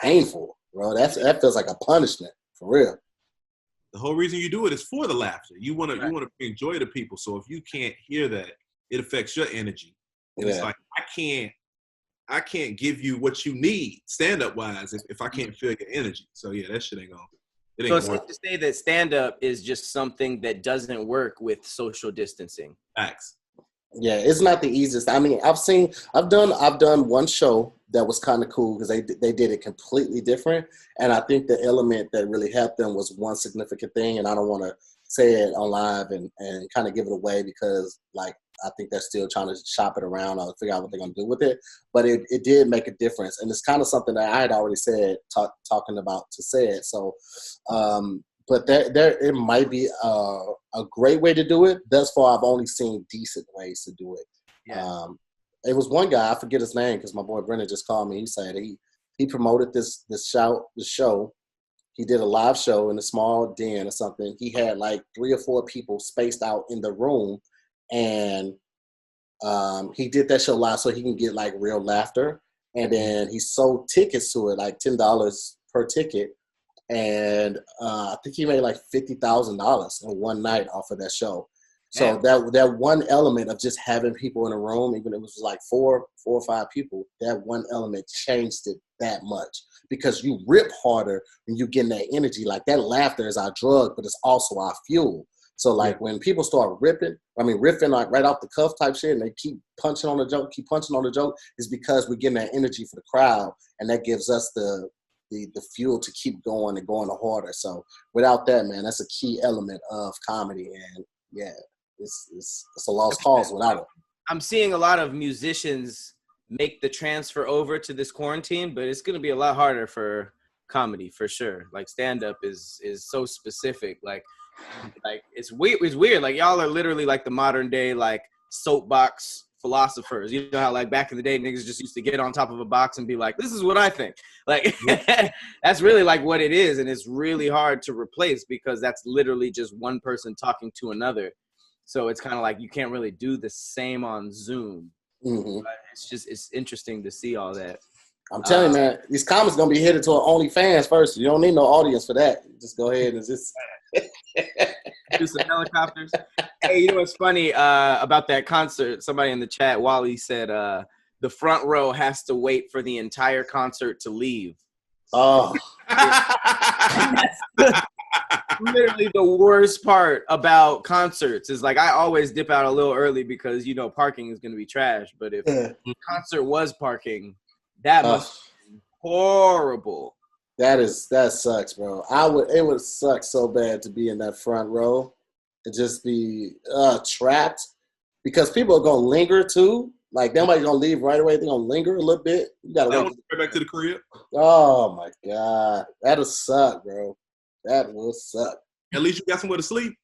painful, bro. That feels like a punishment for real. The whole reason you do it is for the laughter. You want to bring joy to people. So if you can't hear that, it affects your energy. And it's like I can't give you what you need stand up wise if I can't feel your energy. So yeah, that shit ain't gonna. So it's safe to say that stand up is just something that doesn't work with social distancing. Facts. Yeah, it's not the easiest. I mean, I've done one show that was kind of cool because they did it completely different, and I think the element that really helped them was one significant thing, and I don't want to say it on live and kind of give it away because like I think they're still trying to shop it around or figure out what they're going to do with it. But it did make a difference. And it's kind of something that I had already said, talking about to say it. So, but there it might be a great way to do it. Thus far, I've only seen decent ways to do it. Yeah. It was one guy, I forget his name because my boy Brennan just called me. He said he promoted this show. He did a live show in a small den or something. He had like 3 or 4 people spaced out in the room, and he did that show live so he can get like real laughter. And then he sold tickets to it, like $10 per ticket. And I think he made like $50,000 in one night off of that show. So that one element of just having people in a room, even if it was like 4 or 5 people, that one element changed it that much, because you rip harder when you getting that energy. Like that laughter is our drug, but it's also our fuel. So like when people start riffing like right off the cuff type shit, and they keep punching on the joke, is because we're getting that energy for the crowd, and that gives us the fuel to keep going and going harder. So without that, man, that's a key element of comedy, and yeah. It's a lost cause without it. I'm seeing a lot of musicians make the transfer over to this quarantine, but it's going to be a lot harder for comedy for sure. Like stand-up is so specific. Like it's weird. Like y'all are literally like the modern day like soapbox philosophers. You know how like back in the day niggas just used to get on top of a box and be like, this is what I think. Like that's really like what it is, and it's really hard to replace because that's literally just one person talking to another. So it's kind of like you can't really do the same on Zoom. Mm-hmm. But it's interesting to see all that. I'm telling you, man, these comments going to be headed to an OnlyFans first. You don't need no audience for that. Just go ahead and just do some helicopters. Hey, you know what's funny about that concert? Somebody in the chat, Wally, said the front row has to wait for the entire concert to leave. Oh. Literally the worst part about concerts is like I always dip out a little early because you know parking is going to be trash, but if the concert was parking, that must be horrible. That sucks, bro. It would suck so bad to be in that front row and just be trapped, because people are going to linger too. Like nobody's going to leave right away. They're going to linger a little bit. You got to wait back to the crib. Oh my God. That'll suck, bro. That will suck. At least you got somewhere to sleep.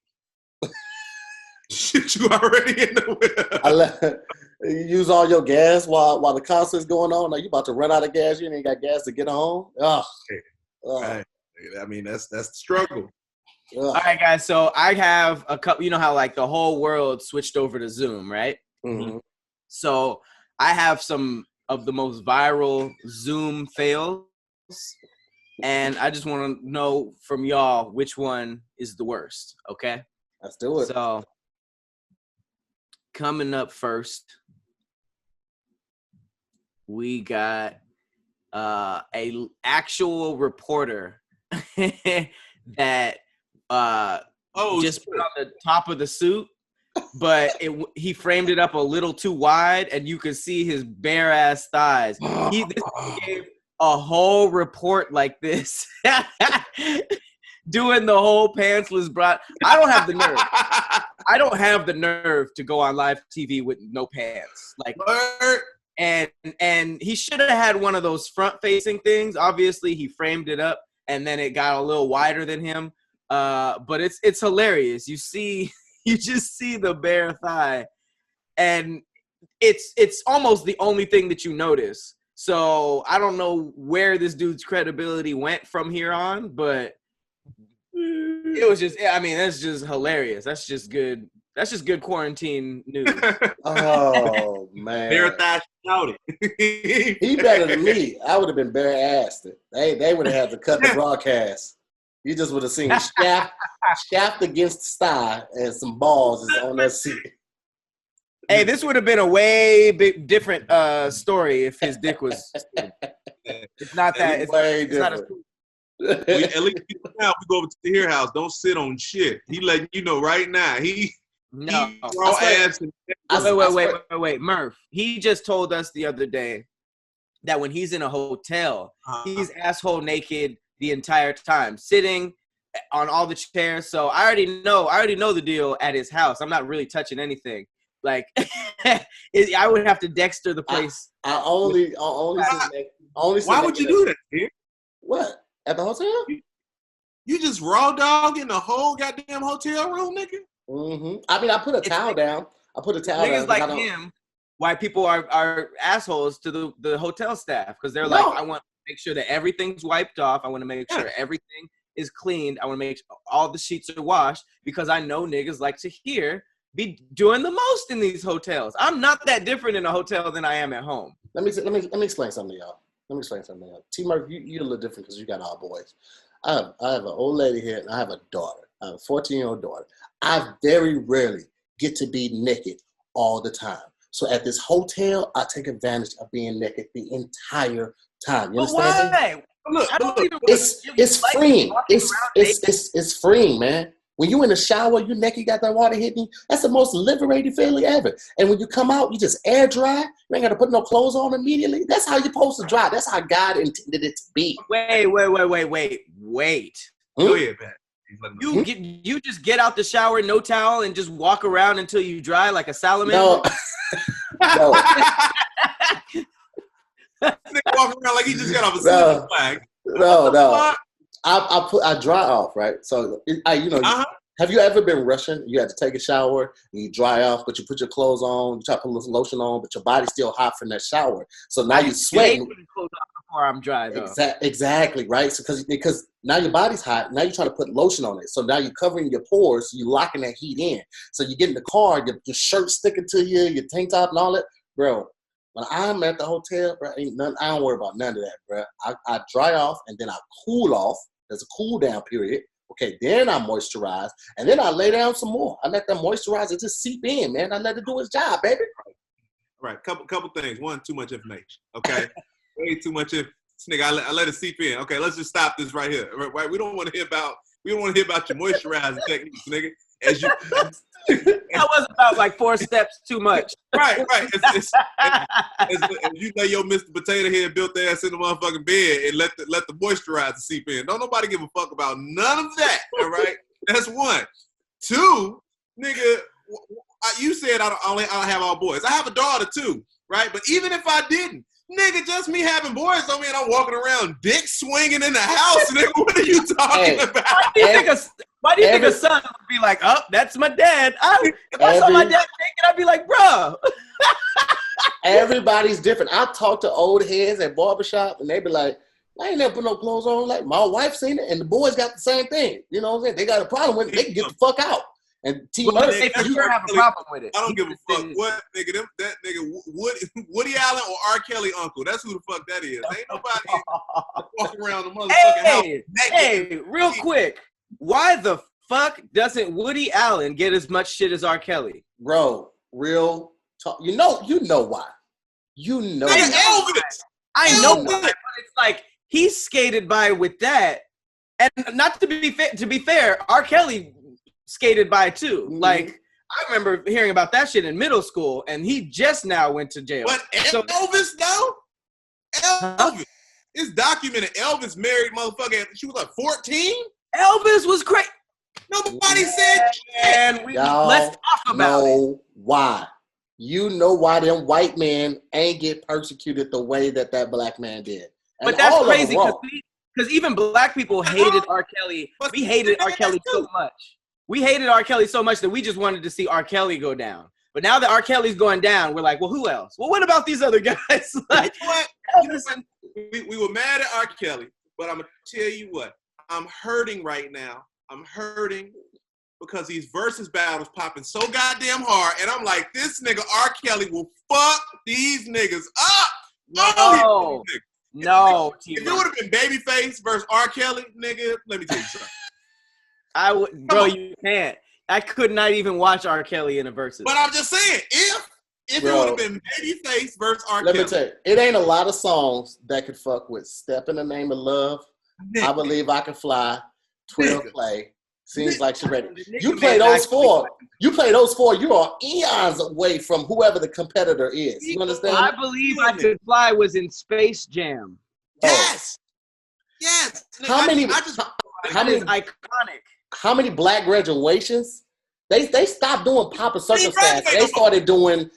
Shit, you already in the you use all your gas while the concert's going on. Like you about to run out of gas. You ain't got gas to get home. I mean, that's the struggle. All right, guys. So I have a couple. You know how like the whole world switched over to Zoom, right? Mm-hmm. So I have some of the most viral Zoom fails. And I just want to know from y'all which one is the worst, okay? Let's do it. So, coming up first, we got a actual reporter that just put on the top of the suit, but he framed it up a little too wide, and you could see his bare ass thighs. This gave a whole report like this, doing the whole pantsless bra. I don't have the nerve. I don't have the nerve to go on live TV with no pants. Like, and he should have had one of those front-facing things. Obviously, he framed it up, and then it got a little wider than him. But it's hilarious. You just see the bare thigh, and it's almost the only thing that you notice. So I don't know where this dude's credibility went from here on, but it was just, I mean, that's just hilarious. That's just good. That's just good quarantine news. Oh, man. Marathon shouted. He better than me. I would have been bare-assed. They would have had to cut the broadcast. You just would have seen shaft against the thigh and some balls is on that seat. Hey, this would have been a way different story if his dick was. It's not that. It's not as cool. At least now we go over to the Tahir house. Don't sit on shit. He letting you know right now. No. Wait, Murph. He just told us the other day that when he's in a hotel, he's asshole naked the entire time, sitting on all the chairs. So I already know the deal at his house. I'm not really touching anything. Like, I would have to Dexter the place. I only Why would you do that, dude? What? At the hotel? You just raw dog in the whole goddamn hotel room, nigga? Mm-hmm. I mean, I put a towel down. Niggas like him, why people are assholes to the hotel staff, because they're like, I want to make sure that everything's wiped off. I want to make sure everything is cleaned. I want to make sure all the sheets are washed, because I know niggas like Tahir be doing the most in these hotels. I'm not that different in a hotel than I am at home. Let me explain something to y'all. T Murph, you're a little different because you got all boys. I have an old lady here, and I have a daughter. I have a 14-year-old daughter. I very rarely get to be naked all the time. So at this hotel, I take advantage of being naked the entire time. You understand? Why? Look, it's freeing. It's freeing, man. When you in the shower, you naked, got that water hitting you. That's the most liberating feeling ever. And when you come out, you just air dry. You ain't got to put no clothes on immediately. That's how you're supposed to dry. That's how God intended it to be. Wait. Go ahead, man. You just get out the shower, no towel, and just walk around until you dry like a salamander? No. No. Nigga walking around like he just got off a silver flag. No. I dry off, right? So have you ever been Russian? You had to take a shower and you dry off, but you put your clothes on, you try to put a little lotion on, but your body's still hot from that shower. So now you're sweating. Before I'm dry, though. Exactly, right? So because now your body's hot, now you're trying to put lotion on it. So now you're covering your pores, so you're locking that heat in. So you get in the car, your shirt sticking to you, your tank top and all that, bro. When I'm at the hotel, bro, I don't worry about none of that, bro. I dry off and then I cool off. There's a cool down period. Okay, then I moisturize, and then I lay down some more. I let that moisturizer just seep in, man. I let it do its job, baby. All right, couple things. One, too much information. Okay, way too much. Nigga, I let it seep in. Okay, let's just stop this right here. Right, we don't want to hear about your moisturizing techniques, nigga. As you, that was about like 4 steps too much. Right. As you lay your Mr. Potato Head built ass in the motherfucking bed and let the moisturizer seep in. Don't nobody give a fuck about none of that. All right, that's one. Two, nigga, you said I don't have all boys. I have a daughter too, right? But even if I didn't, nigga, just me having boys don't mean I'm walking around dick swinging in the house. Nigga, what are you talking about? Why do you think a son would be like, oh, that's my dad? If I saw my dad naked, I'd be like, bro. Everybody's different. I talk to old heads at barbershop, and they be like, I ain't never put no clothes on. Like, my wife seen it, and the boys got the same thing. You know what I'm saying? They got a problem with it. They can get the fuck out. And Murph, they for sure have a problem with it. I don't give a fuck what nigga. That nigga Woody Allen or R. Kelly uncle. That's who the fuck that is. Ain't nobody walking around the motherfucking house naked. Hey, real quick. Why the fuck doesn't Woody Allen get as much shit as R. Kelly? Bro, real talk. You know why. You know Elvis. I know why, but it's like he skated by with that. And not to be fair, R. Kelly skated by too. Mm-hmm. Like, I remember hearing about that shit in middle school, and he just now went to jail. But Elvis, though? Elvis. It's documented. Elvis married motherfucker. She was like 14? Elvis was crazy. Nobody said shit. And let's talk about it. Why? You know why them white men ain't get persecuted the way that black man did. And but that's crazy because even black people hated R. Kelly. We hated R. Kelly so much. We hated R. Kelly so much that we just wanted to see R. Kelly go down. But now that R. Kelly's going down, we're like, well, who else? Well, what about these other guys? Like, we were mad at R. Kelly, but I'm going to tell you what. I'm hurting right now. I'm hurting because these versus battles popping so goddamn hard. And I'm like, this nigga R. Kelly will fuck these niggas up. No. If it would have been Babyface versus R. Kelly, nigga, let me tell you something. You can't. I could not even watch R. Kelly in a versus. But I'm just saying, if it would have been Babyface versus R. Kelly. Let me tell you, it ain't a lot of songs that could fuck with Step in the Name of Love, I Believe I Can Fly, 12 Play, Seems Like She's Ready. You play those four, you are eons away from whoever the competitor is. You understand? I Believe I Could Fly was in Space Jam. Yes. How many iconic. How many black graduations They stopped doing Papa Circumstance. They started doing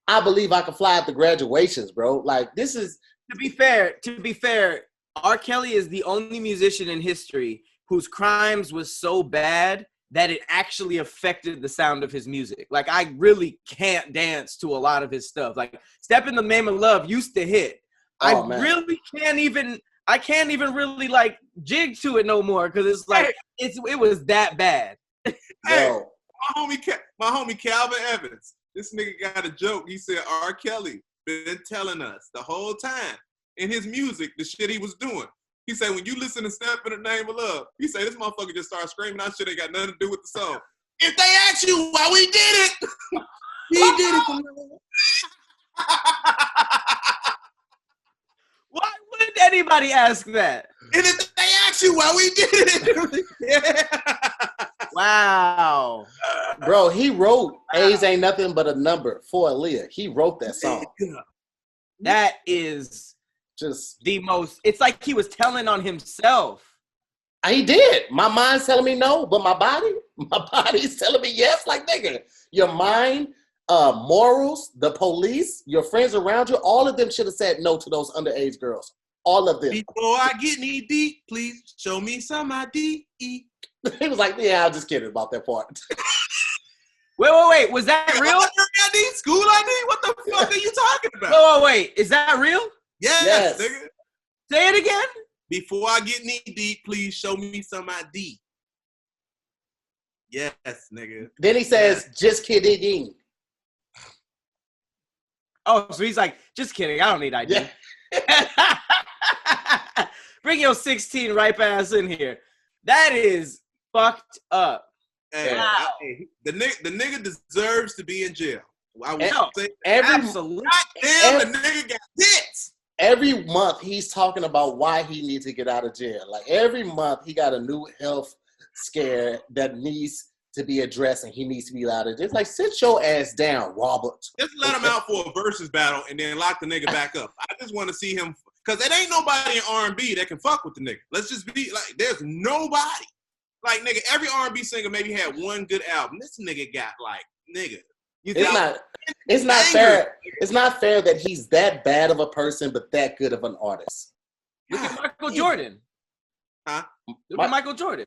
I Believe I Can Fly at the graduations, bro. Like, this is... To be fair, R. Kelly is the only musician in history whose crimes was so bad that it actually affected the sound of his music. Like, I really can't dance to a lot of his stuff. Like, Step in the Name of Love used to hit. Really can't even really, like, jig to it no more because it's like, it was that bad. Hey, my homie Calvin Evans, this nigga got a joke. He said R. Kelly been telling us the whole time in his music the shit he was doing. He said, when you listen to Step in the Name of Love, he said, this motherfucker just started screaming out shit ain't got nothing to do with the song. If they ask you why we did it, we did it for love. Why wouldn't anybody ask that? And if they ask you why we did it, yeah. Wow. Bro, he wrote A's Ain't Nothing But a Number for Aaliyah. He wrote that song. That is just the most, it's like he was telling on himself. He did. My mind's telling me no, but my body's telling me yes. Like, nigga, your mind, morals, the police, your friends around you, all of them should have said no to those underage girls. All of them. Before I get knee deep, please show me some ID. He was like, yeah, I'm just kidding about that part. Wait. Was that real? ID, school ID? What the fuck are you talking Wait. about? Is that real? Yes. Nigga. Say it again. Before I get knee deep, please show me some ID. Yes, nigga. Then he says, just kidding. Oh, so he's like, just kidding. I don't need ID. Yeah. Bring your 16 ripe ass in here. That is fucked up. Hey, wow. The nigga deserves to be in jail. I would say absolutely. Goddamn, the nigga got hits. Every month he's talking about why he needs to get out of jail. Like, every month he got a new health scare that needs to be addressed and he needs to be out of jail. It's like, sit your ass down, Robert. Just let him out for a versus battle and then lock the nigga back up. I just want to see him, because it ain't nobody in R&B that can fuck with the nigga. Let's just be like, there's nobody. Like, nigga, every R&B singer maybe had one good album. This nigga got, like, nigga. It's not fair. It's not fair that he's that bad of a person, but that good of an artist. Look at Michael Jordan. Huh? Look at Michael Jordan.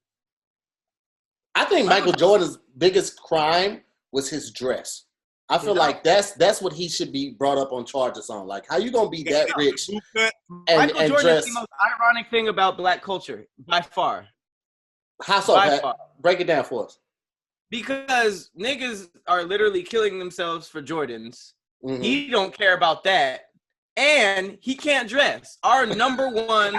I think Michael Jordan's biggest crime was his dress. I feel like that's what he should be brought up on charges on. Like, how you gonna be that rich Michael Jordan dress? is the most ironic thing about black culture by far. How so, Pat? Break it down for us. Because niggas are literally killing themselves for Jordans. Mm-hmm. He don't care about that. And he can't dress. Our the number one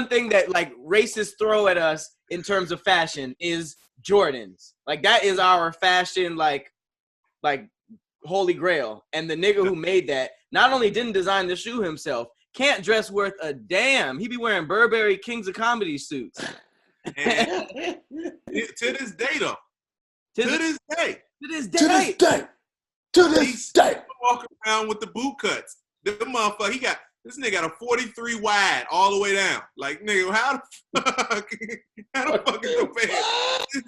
thing that, like, racists throw at us in terms of fashion is Jordans. Like, that is our fashion, like holy grail. And the nigga who made that not only didn't design the shoe himself, can't dress worth a damn. He be wearing Burberry Kings of Comedy suits. And to this day, though. To this day. Walking around with the boot cuts. The motherfucker, this nigga got a 43 wide all the way down. Like, nigga, how the fuck is your pants?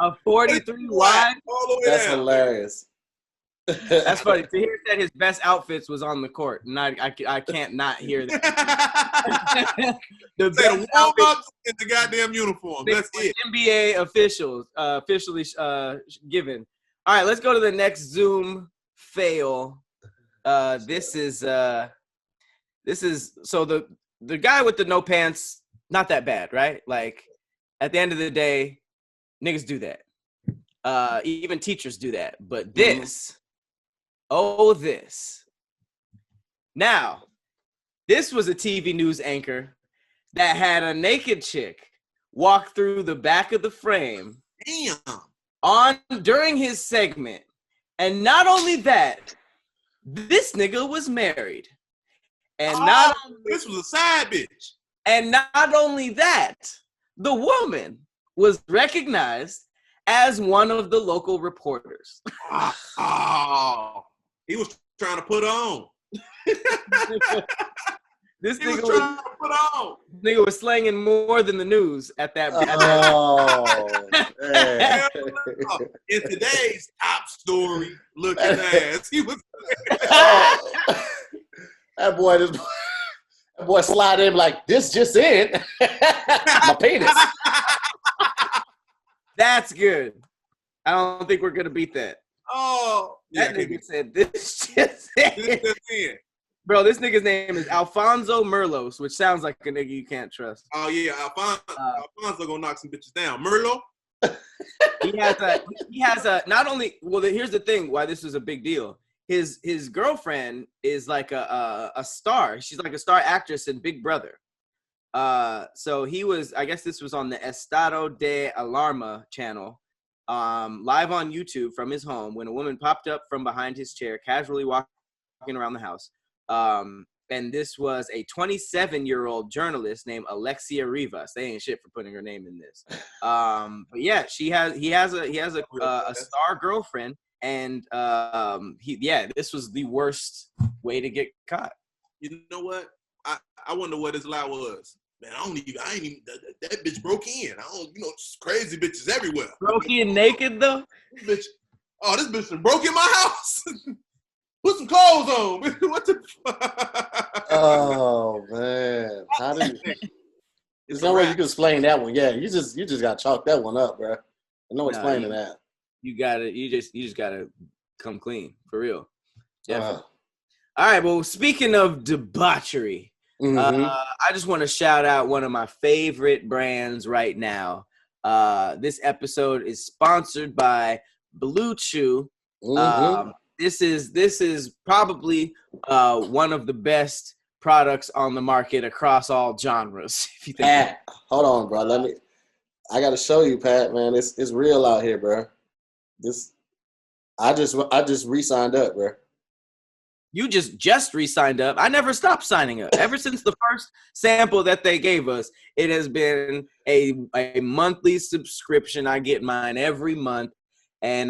A 43 wide? All the way That's down. hilarious. That's funny. Tahir said his best outfits was on the court, and I can't not hear that. the warm-ups in the goddamn uniform. That's it. NBA officials officially given. All right, let's go to the next Zoom fail. This is so the guy with the no pants, not that bad, right? Like, at the end of the day, niggas do that. Even teachers do that. But this. Now, this was a TV news anchor that had a naked chick walk through the back of the frame during his segment. And not only that, this nigga was married. And this was a side bitch. And not only that, the woman was recognized as one of the local reporters. He was trying to put on. This He was nigga trying to put on. nigga was slanging more than the news at that. Oh, man. In today's top story looking ass, he was. Oh. That boy slide in like, this just in. My penis. That's good. I don't think we're gonna beat that. Oh, That nigga said this just in. Bro, this nigga's name is Alfonso Merlos, which sounds like a nigga you can't trust. Oh yeah, Alfonso gonna knock some bitches down. Merlo. He has a not only here's the thing why this is a big deal. His girlfriend is like a star. She's like a star actress in Big Brother. So he was, I guess this was on the Estado de Alarma channel, live on YouTube from his home when a woman popped up from behind his chair, casually walking around the house. And this was a 27-year-old journalist named Alexia Rivas. They ain't shit for putting her name in this. But yeah, he has a star girlfriend, and this was the worst way to get caught. You know what? I wonder what his lie was. Man, I ain't even that bitch broke in. I don't, just crazy bitches everywhere. Broke in naked though? This bitch done broke in my house. Put some clothes on. What the fuck? Oh man. How did there's no way you can explain that one. Yeah, you just gotta chalk that one up, bro. There's no explaining that. You just gotta come clean for real. Yeah. All right, well, speaking of debauchery, I just want to shout out one of my favorite brands right now. This episode is sponsored by Blue Chew. This is probably one of the best products on the market across all genres. If you think Pat, hold on, bro. I gotta show you, Pat, man. It's real out here, bro. I just re-signed up, bro. You just re-signed up. I never stopped signing up. Ever since the first sample that they gave us, it has been a monthly subscription. I get mine every month. And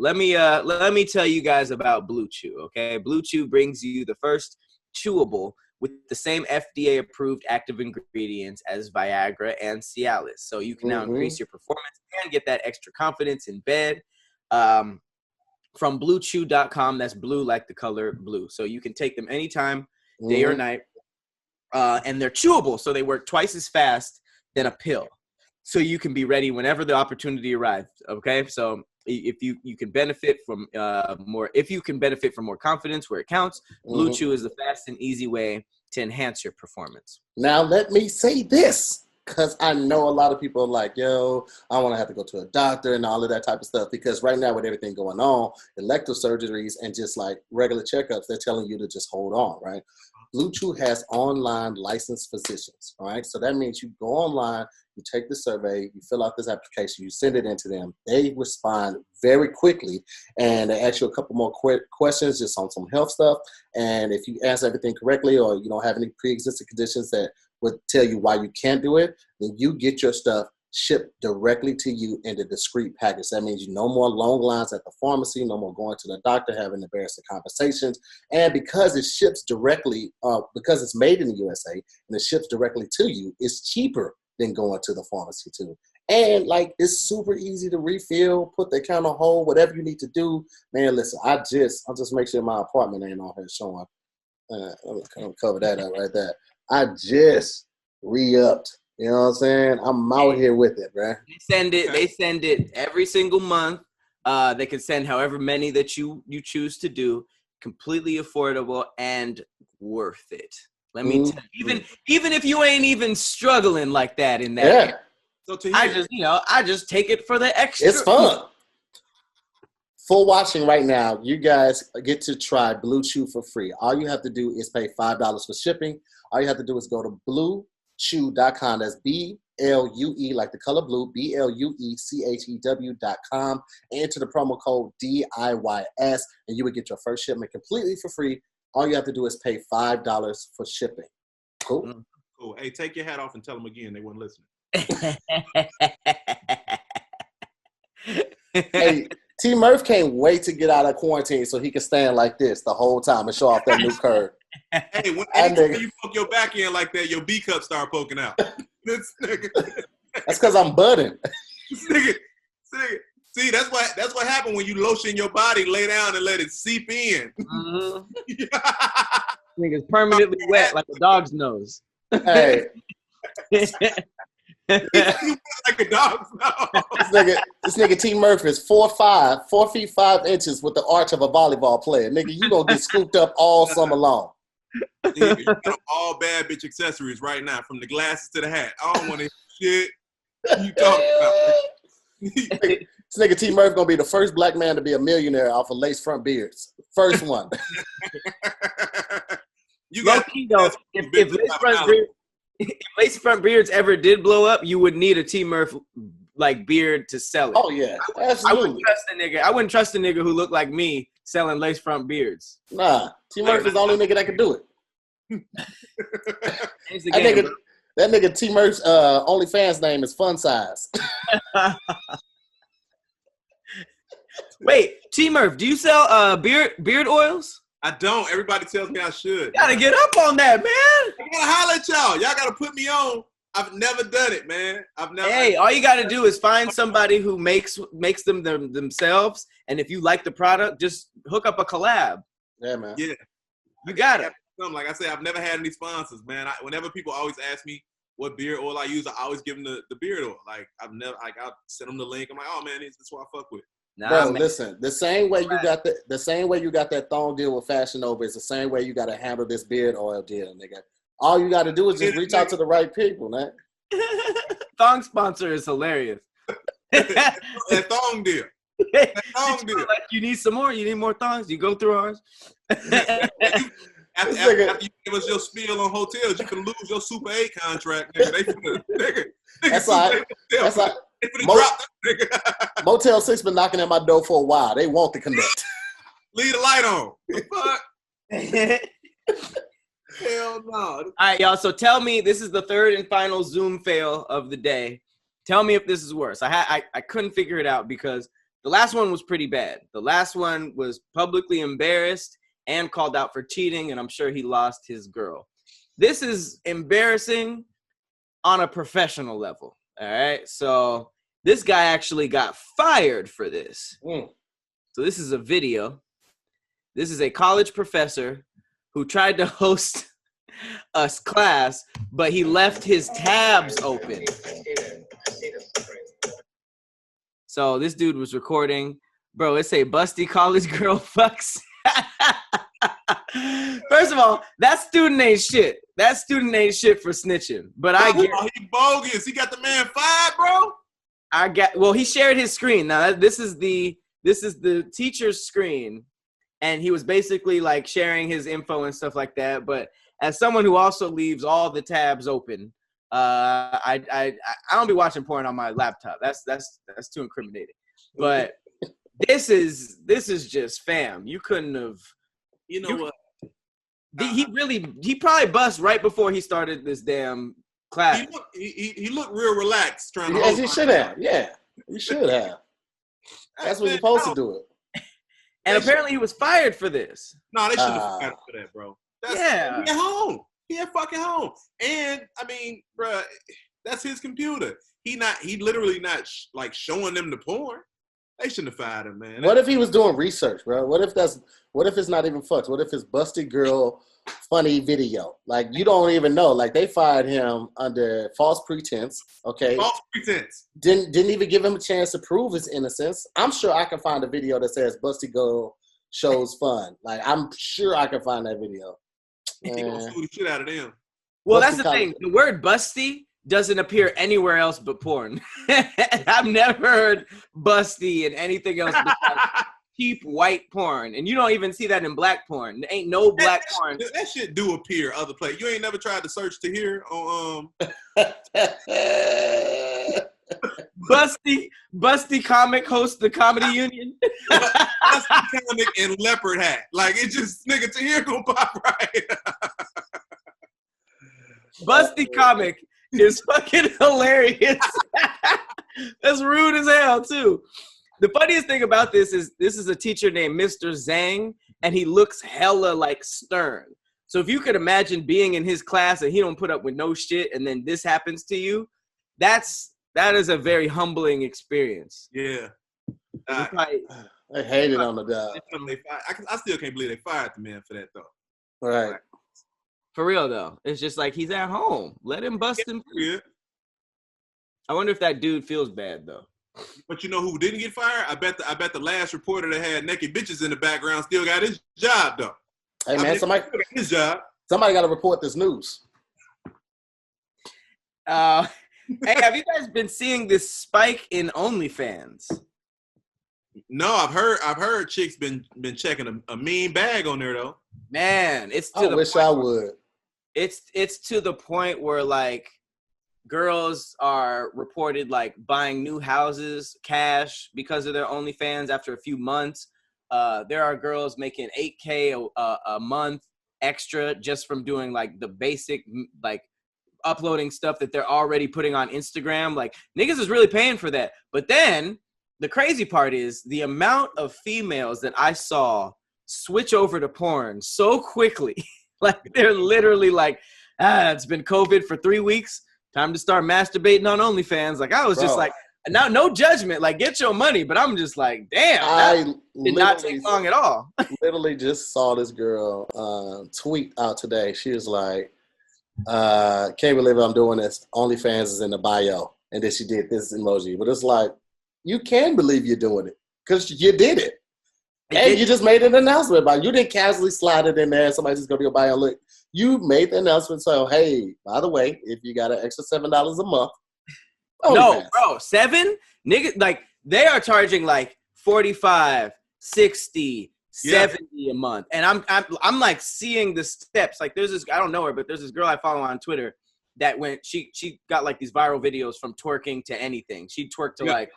let me tell you guys about Blue Chew, okay? Blue Chew brings you the first chewable with the same FDA-approved active ingredients as Viagra and Cialis. So you can now increase your performance and get that extra confidence in bed. From bluechew.com, that's blue like the color blue. So you can take them anytime, day or night. And they're chewable, so they work twice as fast than a pill. So you can be ready whenever the opportunity arrives, okay? So if you can benefit from more confidence where it counts, Blue Chew is the fast and easy way to enhance your performance. Now let me say this, because I know a lot of people are like, yo, I want to have to go to a doctor and all of that type of stuff, because right now with everything going on, elective surgeries and just like regular checkups, they're telling you to just hold on, right? Blue Chew has online licensed physicians, all right? So that means you go online, you take the survey, you fill out this application, you send it in to them. They respond very quickly, and they ask you a couple more questions just on some health stuff. And if you answer everything correctly, or you don't have any pre-existing conditions that would tell you why you can't do it, then you get your stuff shipped directly to you in the discrete package. That means no more long lines at the pharmacy, no more going to the doctor, having embarrassing conversations. And because it ships directly, because it's made in the USA and it ships directly to you, it's cheaper than going to the pharmacy too. And like, it's super easy to refill, put the account on hold, whatever you need to do. Man, listen, I'll just make sure my apartment ain't on here showing. Let me cover that up right there. I just re-upped. You know what I'm saying? I'm out here with it, bro. They send it every single month. They can send however many that you choose to do. Completely affordable and worth it. Let me tell you, even if you ain't even struggling like that in that area. So I just take it for the extra. It's fun. For watching right now, you guys get to try Blue Chew for free. All you have to do is pay $5 for shipping. All you have to do is go to bluechew.com. That's BLUE, like the color blue, BLUECHEW.com. Enter the promo code DIYS, and you would get your first shipment completely for free. All you have to do is pay $5 for shipping. Cool? Cool. Hey, take your hat off and tell them again. They weren't listening. Hey, T. Murph can't wait to get out of quarantine so he can stand like this the whole time and show off that new curve. Hey, anytime you poke your back in like that, your B cup start poking out. This nigga. That's because I'm budding. This nigga. See, that's what happened when you lotion your body, lay down, and let it seep in. Nigga's permanently wet like a dog's nose. Hey. Like a dog's nose. This nigga T. Murph is 4'5", 4 feet 5 inches with the arch of a volleyball player. Nigga, you gonna get scooped up all summer long. Nigga, you got all bad bitch accessories right now, from the glasses to the hat. I don't want to hear shit you talking about. This nigga T. Murph gonna be the first black man to be a millionaire off of lace front beards. First one. You got if lace front beards ever did blow up, you would need a T. Murph like beard to sell it. Oh yeah, absolutely. I wouldn't trust a nigga who looked like me selling lace front beards. Nah, T. Murph is the only nigga that can do it. That nigga T. Murph's OnlyFans name is Fun Size. Wait, T. Murph, do you sell beard oils? I don't. Everybody tells me I should. You gotta get up on that, man. I gotta holler at y'all. Y'all gotta put me on. I've never done it, man. Hey, all you gotta do is find somebody who makes them themselves, and if you like the product, just hook up a collab. Yeah, man. Yeah, you got it. Like I say, I've never had any sponsors, man. Whenever people always ask me what beard oil I use, I always give them the beard oil. Like I'll send them the link. I'm like, oh man, this is what I fuck with. Nah, bro, man. Listen, the same way you got that thong deal with Fashion Nova is the same way you got to handle this beard oil deal, nigga. All you got to do is just reach out to the right people, man. Thong sponsor is hilarious. That thong deal. That thong deal. Like, you need some more? You need more thongs? You go through ours? After you give us your spiel on hotels, you can lose your Super 8 contract, nigga. That's like Motel 6 been knocking at my door for a while. They want to connect. Leave the light on. The fuck? Hell no. All right, y'all. So tell me, this is the third and final Zoom fail of the day. Tell me if this is worse. I couldn't figure it out because the last one was pretty bad. The last one was publicly embarrassed and called out for cheating, and I'm sure he lost his girl. This is embarrassing on a professional level. All right, so this guy actually got fired for this. So this is a video. This is a college professor who tried to host a class, but he left his tabs open. So this dude was recording. Bro, it's a busty college girl fucks. First of all, that student ain't shit. That student ain't shit for snitching. But I get he bogus. He got the man fired, bro. Well, he shared his screen. Now this is the teacher's screen, and he was basically like sharing his info and stuff like that. But as someone who also leaves all the tabs open, I don't be watching porn on my laptop. That's too incriminating. But this is just fam. You couldn't have. You know what? He probably bust right before he started this damn class. He looked real relaxed trying to. Yes, he should have. Yeah, he should have. That's what you're supposed to do it. And apparently he was fired for this. No, they shouldn't have fired for that, bro. He at home. He at fucking home. And I mean, bro, that's his computer. He literally not like showing them the porn. They shouldn't have fired him, man. What if he was doing research, bro? What if it's not even fucks? What if it's busted girl funny video? Like, you don't even know. Like, they fired him under false pretense, okay? False pretense. Didn't even give him a chance to prove his innocence. I'm sure I can find a video that says busted girl shows fun. Like, I'm sure I can find that video. He gonna sue the shit out of them. Well, that's the thing. The word busty doesn't appear anywhere else but porn. I've never heard busty in anything else besides cheap white porn. And you don't even see that in black porn. There ain't no black porn. That shit do appear other places. You ain't never tried to search Tahir on Busty comic host the comedy union. Busty comic and leopard hat. Like, it just nigga Tahir gonna pop right. Busty comic is fucking hilarious. That's rude as hell too. The funniest thing about this is a teacher named Mr. Zhang, and he looks hella like stern. So if you could imagine being in his class and he don't put up with no shit, and then this happens to you, that is a very humbling experience. Yeah. Probably, I hate it on the job. I still can't believe they fired the man for that though. Right. For real though, it's just like he's at home. Let him bust him. Yeah. I wonder if that dude feels bad though. But you know who didn't get fired? I bet the last reporter that had naked bitches in the background still got his job though. Hey man, somebody got to report this news. Hey, have you guys been seeing this spike in OnlyFans? No, I've heard chicks been checking a mean bag on there though. Man, it's to I the wish point I would. It's to the point where like girls are reported like buying new houses cash because of their OnlyFans after a few months. There are girls making $8K a month extra just from doing like the basic like uploading stuff that they're already putting on Instagram. Like niggas is really paying for that. But then the crazy part is the amount of females that I saw switch over to porn so quickly. Like they're literally like, it's been COVID for 3 weeks. Time to start masturbating on OnlyFans. Like I was just like, now no judgment. Like get your money, but I'm just like, damn, that did not take long at all. Literally just saw this girl tweet out today. She was like, can't believe I'm doing this. OnlyFans is in the bio, and then she did this emoji. But it's like, you can believe you're doing it because you did it. And you just made an announcement about it. You didn't casually slide it in there and somebody's just go to your bio and look. You made the announcement, so hey, by the way, if you got an extra $7 a month. No, bro, 7? Nigga, like they are charging like 45, 60, 70 a month. And I'm like seeing the steps. Like there's this, I don't know her, but there's this girl I follow on Twitter that went, she got like these viral videos from twerking to anything. She twerked to like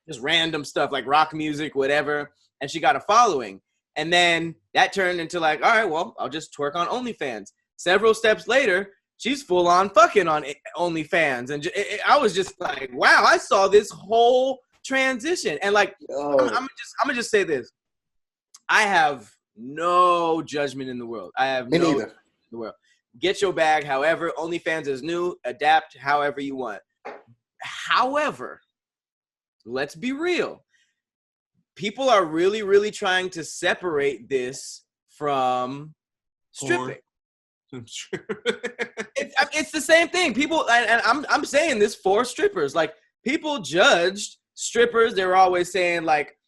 just random stuff like rock music, whatever. And she got a following. And then that turned into like, all right, well, I'll just twerk on OnlyFans. Several steps later, she's full on fucking on OnlyFans. And I was just like, wow, I saw this whole transition. And like, I'm gonna just say this. I have no judgment in the world. I have no judgment in the world. Get your bag, however. OnlyFans is new. Adapt however you want. However, let's be real. People are really, really trying to separate this from stripping. It's the same thing. People, and I'm saying this for strippers. Like people judged strippers. They were always saying like,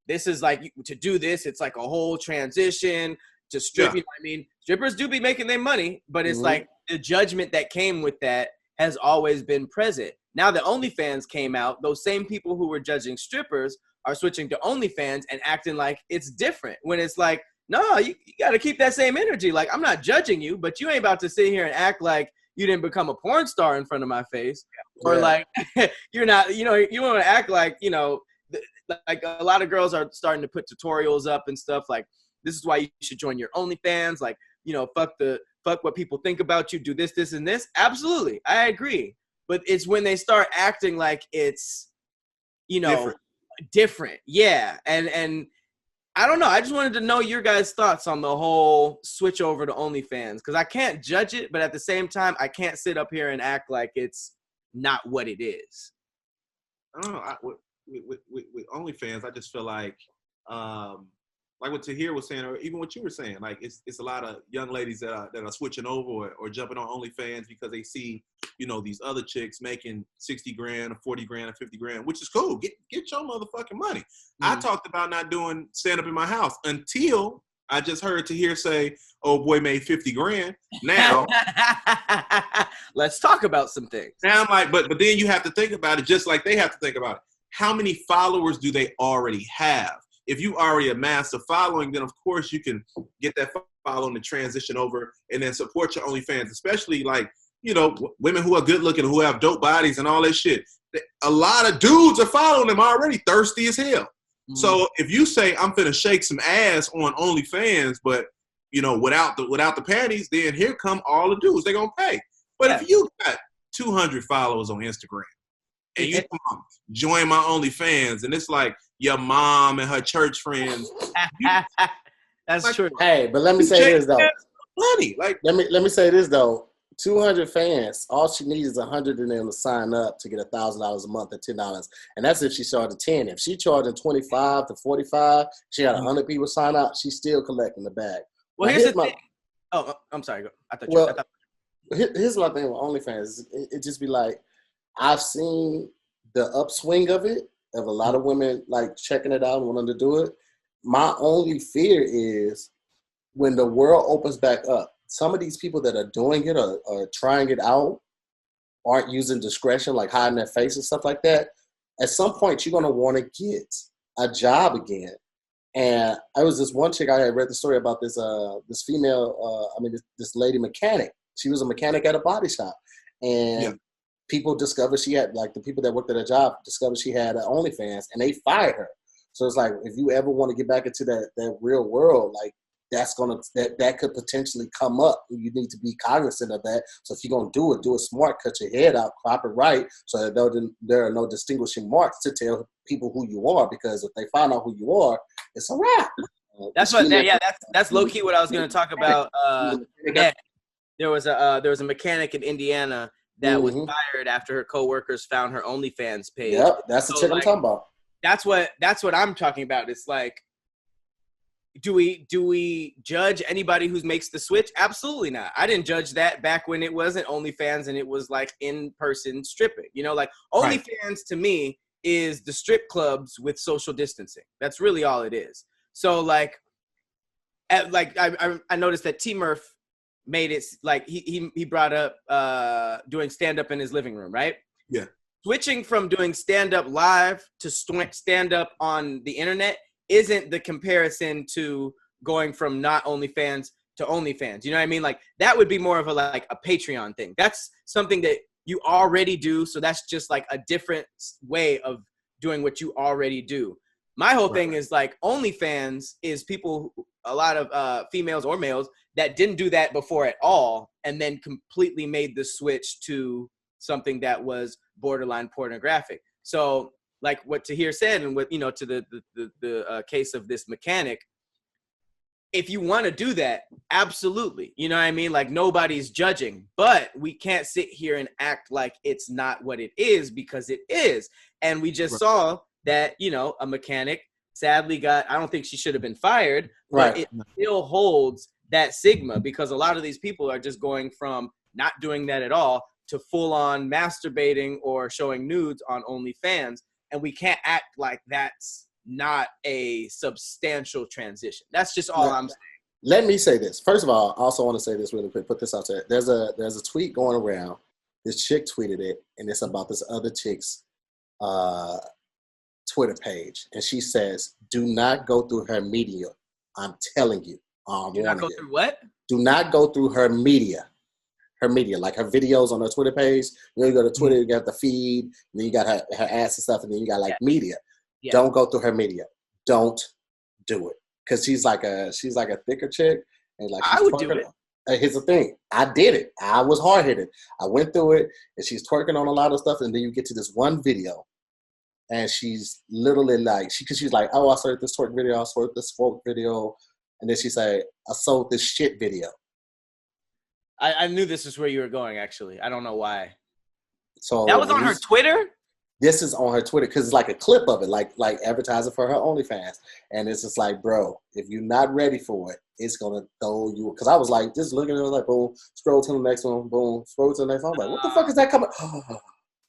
this is like to do this. It's like a whole transition to strip. You know what I mean, strippers do be making their money, but it's like the judgment that came with that has always been present. Now that OnlyFans came out, those same people who were judging strippers are switching to OnlyFans and acting like it's different when it's like, no, you got to keep that same energy. Like, I'm not judging you, but you ain't about to sit here and act like you didn't become a porn star in front of my face. Or like, you're not, you want to act like, like a lot of girls are starting to put tutorials up and stuff like, this is why you should join your OnlyFans. Like, fuck what people think about you. Do this, this, and this. Absolutely. I agree. But it's when they start acting like it's, different. Yeah. And I don't know. I just wanted to know your guys' thoughts on the whole switch over to OnlyFans. Because I can't judge it, but at the same time, I can't sit up here and act like it's not what it is. I don't know. With OnlyFans, I just feel like what Tahir was saying, or even what you were saying, like it's a lot of young ladies that are switching over or jumping on OnlyFans because they see, these other chicks making 60 grand or 40 grand or 50 grand, which is cool. Get your motherfucking money. Mm-hmm. I talked about not doing stand up in my house until I just heard Tahir say, "Oh boy, made 50 grand." Now, let's talk about some things. Now I'm like, but then you have to think about it just like they have to think about it. How many followers do they already have? If you already amassed a following, then of course you can get that following to transition over and then support your OnlyFans, especially like, women who are good looking, who have dope bodies and all that shit. A lot of dudes are following them already, thirsty as hell. Mm-hmm. So if you say I'm finna shake some ass on OnlyFans, but without the panties, then here come all the dudes. They're gonna pay. But if you got 200 followers on Instagram and you join my OnlyFans, and it's like your mom and her church friends. That's true. Hey, but let me say this though. money. Like, let me say this though. 200 fans, all she needs is 100 of them to sign up to get $1,000 a month at $10, and that's if she started 10. If she charging 25 to 45, she got 100 people sign up. She's still collecting the bag. Well, here's the thing. Oh, I'm sorry. Here's my thing with OnlyFans. It just be like, I've seen the upswing of it, of a lot of women like checking it out and wanting to do it. My only fear is when the world opens back up, some of these people that are doing it or trying it out aren't using discretion, like hiding their face and stuff like that. At some point, you're going to want to get a job again. And I was this one chick, I had read the story about this female, this lady mechanic. She was a mechanic at a body shop. And people discovered she had, like the people that worked at her job discovered she had an OnlyFans, and they fired her. So it's like, if you ever want to get back into that real world, like, that could potentially come up. You need to be cognizant of that. So if you're gonna do it smart. Cut your head out, crop it right, so that there are no distinguishing marks to tell people who you are. Because if they find out who you are, it's a wrap. That's low key what I was gonna talk about. There was a mechanic in Indiana that was fired after her coworkers found her OnlyFans page. Yep, that's the chick I'm talking about. That's what I'm talking about. It's like, do we judge anybody who makes the switch? Absolutely not. I didn't judge that back when it wasn't OnlyFans and it was like in-person stripping. You know, like OnlyFans to me is the strip clubs with social distancing. That's really all it is. So like, I noticed that Murph made it like he brought up doing stand-up in his living room, right? Yeah. Switching from doing stand-up live to stand-up on the internet isn't the comparison to going from not OnlyFans to OnlyFans. You know what I mean? Like, that would be more of a Patreon thing. That's something that you already do. So that's just like a different way of doing what you already do. My whole thing is like, OnlyFans is people, a lot of females or males that didn't do that before at all, and then completely made the switch to something that was borderline pornographic. So like what Tahir said, and what, to the case of this mechanic, if you want to do that, absolutely. You know what I mean? Like, nobody's judging, but we can't sit here and act like it's not what it is, because it is. And we just saw that, a mechanic sadly I don't think she should have been fired, but it still holds that stigma, because a lot of these people are just going from not doing that at all to full on masturbating or showing nudes on OnlyFans. And we can't act like that's not a substantial transition. That's just all I'm saying. Let me say this. First of all, I also want to say this really quick. Put this out there. There's a tweet going around. This chick tweeted it, and it's about this other chick's Twitter page. And she says, do not go through her media. I'm telling you. Do not go through what? Do not go through her media. Her media, like her videos on her Twitter page. You go to Twitter, you got the feed, and then you got her ads and stuff, and then you got media. Yeah. Don't go through her media. Don't do it, because she's like a thicker chick, and like I would do it. Here's the thing, I did it. I was hard headed. I went through it, and she's twerking on a lot of stuff, and then you get to this one video, and she's literally like, she's like, oh, I started this twerk video, I started this folk video, and then she say, I sold this shit video. I knew this is where you were going, actually. I don't know why. So that was on her Twitter? This is on her Twitter, because it's like a clip of it, like advertising for her OnlyFans. And it's just like, bro, if you're not ready for it, it's going to throw you. Because I was like, just looking at it, like, boom, scroll to the next one, boom, scroll to the next one. I'm like, what the fuck is that coming?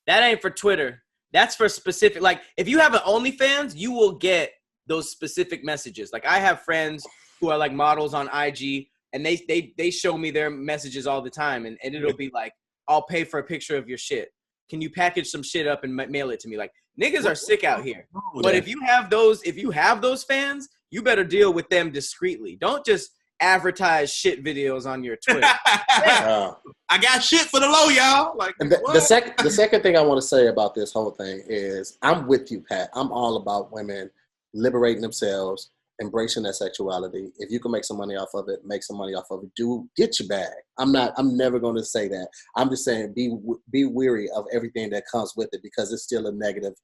That ain't for Twitter. That's for specific. Like, if you have an OnlyFans, you will get those specific messages. Like, I have friends who are like models on IG, and they show me their messages all the time, and it'll be like, I'll pay for a picture of your shit. Can you package some shit up and mail it to me? Like, niggas are sick out here. But if you have those fans, you better deal with them discreetly. Don't just advertise shit videos on your Twitter. I got shit for the low, y'all. Like, and the second thing I want to say about this whole thing is, I'm with you, Pat. I'm all about women liberating themselves, embracing their sexuality. If you can make some money off of it, make some money off of it. Get your bag. I'm never going to say that. I'm just saying be weary of everything that comes with it, because it's still a negative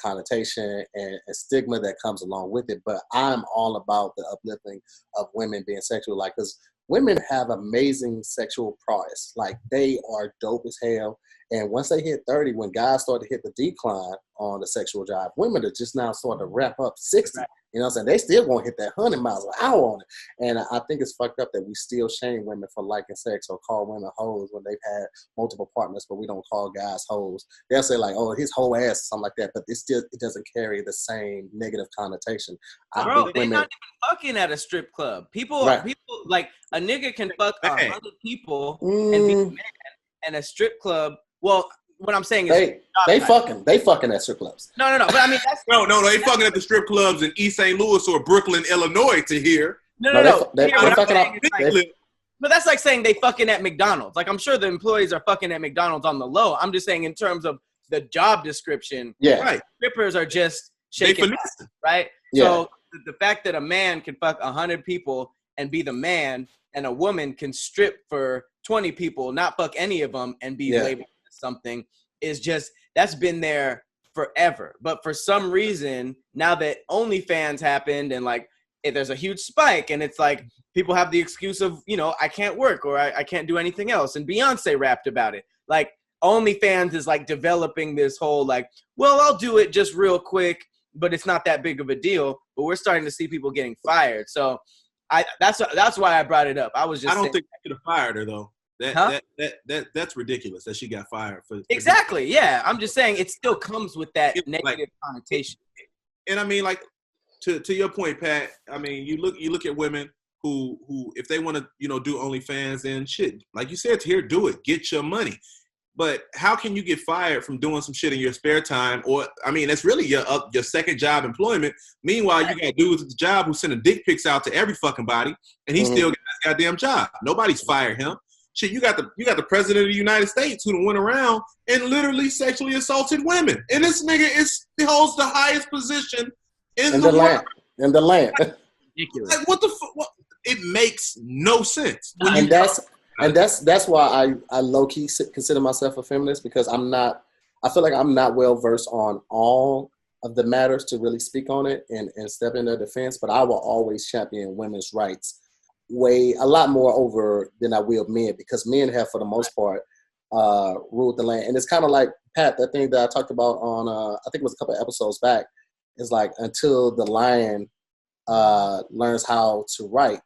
connotation and stigma that comes along with it. But I'm all about the uplifting of women being sexual. Like, because women have amazing sexual prowess. Like, they are dope as hell. And once they hit 30, when guys start to hit the decline on the sexual drive, women are just now starting to wrap up 60. Right. You know what I'm saying? They still gonna hit that 100 miles an hour on it. And I think it's fucked up that we still shame women for liking sex or call women hoes when they've had multiple partners, but we don't call guys hoes. They'll say like, oh, his whole ass or something like that, but it doesn't carry the same negative connotation. Bro, they're not even fucking at a strip club. People like a nigga can fuck 100 people and be a man, and a strip club. Well, what I'm saying is they fucking at strip clubs. No. But I mean, that's no. They fucking at the strip clubs in East St. Louis or Brooklyn, Illinois. To hear no. But that's like saying they fucking at McDonald's. Like, I'm sure the employees are fucking at McDonald's on the low. I'm just saying in terms of the job description. Yeah, right. Strippers are just shaking, right? Yeah. So the fact that a man can fuck 100 people and be the man, and a woman can strip for 20 people, not fuck any of them, and be labeled as something, is just, that's been there forever. But for some reason, now that OnlyFans happened and like there's a huge spike, and it's like people have the excuse of, you know, I can't work or I can't do anything else. And Beyonce rapped about it. Like, OnlyFans is like developing this whole like, well, I'll do it just real quick, but it's not that big of a deal. But we're starting to see people getting fired. So that's why I brought it up. I don't think they could have fired her though. That's ridiculous that she got fired for exactly. Yeah, I'm just saying it still comes with that negative connotation. And I mean, like to your point, Pat. I mean, you look at women who if they want to, you know, do OnlyFans, then shit, like you said, Tahir, do it, get your money. But how can you get fired from doing some shit in your spare time? Or, I mean, that's really your second job employment. Meanwhile, you got dudes at the job who sending dick pics out to every fucking body, and he still got his goddamn job. Nobody's fired him. Shit, you got the president of the United States who went around and literally sexually assaulted women, and this nigga holds the highest position in the world. In the land. Ridiculous. Like, what the fuck? It makes no sense. And that's why I low key consider myself a feminist, because I feel like I'm not well versed on all of the matters to really speak on it and step in their defense. But I will always champion women's rights a lot more over than I will men, because men have, for the most part, ruled the land. And it's kind of like, Pat, that thing that I talked about on I think it was a couple of episodes back, is like, until the lion learns how to write,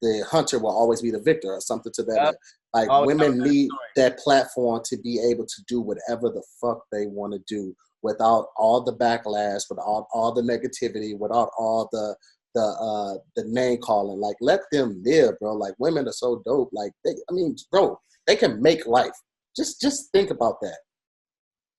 the hunter will always be the victor, or something to that. Like, women need that platform to be able to do whatever the fuck they want to do without all the backlash, without all the negativity, without all the name calling. Like, let them live, bro. Like, women are so dope. Like, they can make life. Just think about that.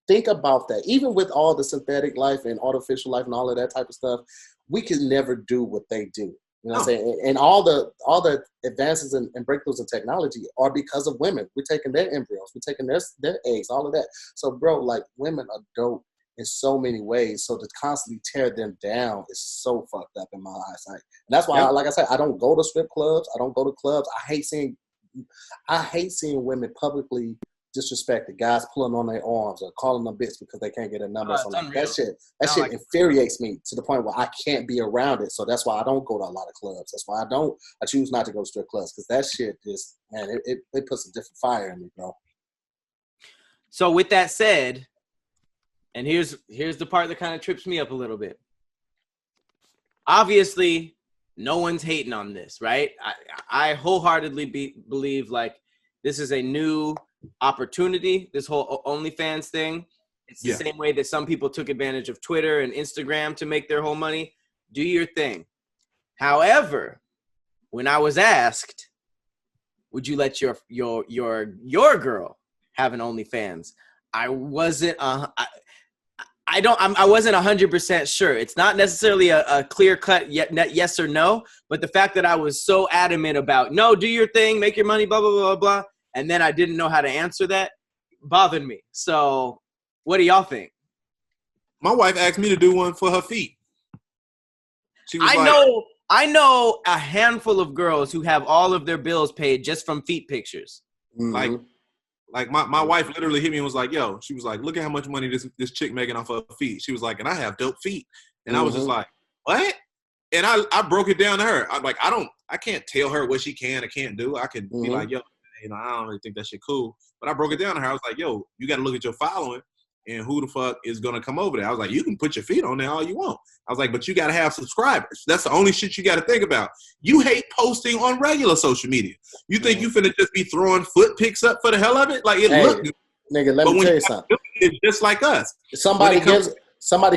Think about that. Even with all the synthetic life and artificial life and all of that type of stuff, we can never do what they do. You know what I'm saying? And all the advances and breakthroughs in technology are because of women. We're taking their embryos, we're taking their eggs, all of that. So, bro, like, women are dope in so many ways. So to constantly tear them down is so fucked up in my eyesight. And that's why, like I said, I don't go to strip clubs. I don't go to clubs. I hate seeing women publicly disrespect the guys pulling on their arms or calling them bitch because they can't get a number. So like, that shit infuriates me to the point where I can't be around it. So that's why I don't go to a lot of clubs. That's why I choose not to go to strip clubs, because that shit just, man, it puts a different fire in me, bro. So with that said, and here's the part that kind of trips me up a little bit. Obviously, no one's hating on this, right? I wholeheartedly believe like this is a new opportunity, this whole OnlyFans thing. It's the same way that some people took advantage of Twitter and Instagram to make their whole money. Do your thing. However, when I was asked, would you let your girl have an OnlyFans? I wasn't I wasn't 100% sure. It's not necessarily a clear-cut yes or no, but the fact that I was so adamant about, no, do your thing, make your money, blah, blah, blah, blah, and then I didn't know how to answer that bothered me. So what do y'all think? My wife asked me to do one for her feet. She was I know a handful of girls who have all of their bills paid just from feet pictures. Mm-hmm. Like my wife literally hit me and was like, yo, she was like, look at how much money this chick making off her feet. She was like, and I have dope feet. And I was just like, what? And I broke it down to her. I'm like, I can't tell her what she can or can't do. I can be like, yo, I don't really think that shit cool. But I broke it down to her. I was like, yo, you got to look at your following and who the fuck is going to come over there. I was like, you can put your feet on there all you want. I was like, but you got to have subscribers. That's the only shit you got to think about. You hate posting on regular social media. You think you finna just be throwing foot pics up for the hell of it? Like, it look good. Nigga, let me tell you something. It's just like us. Somebody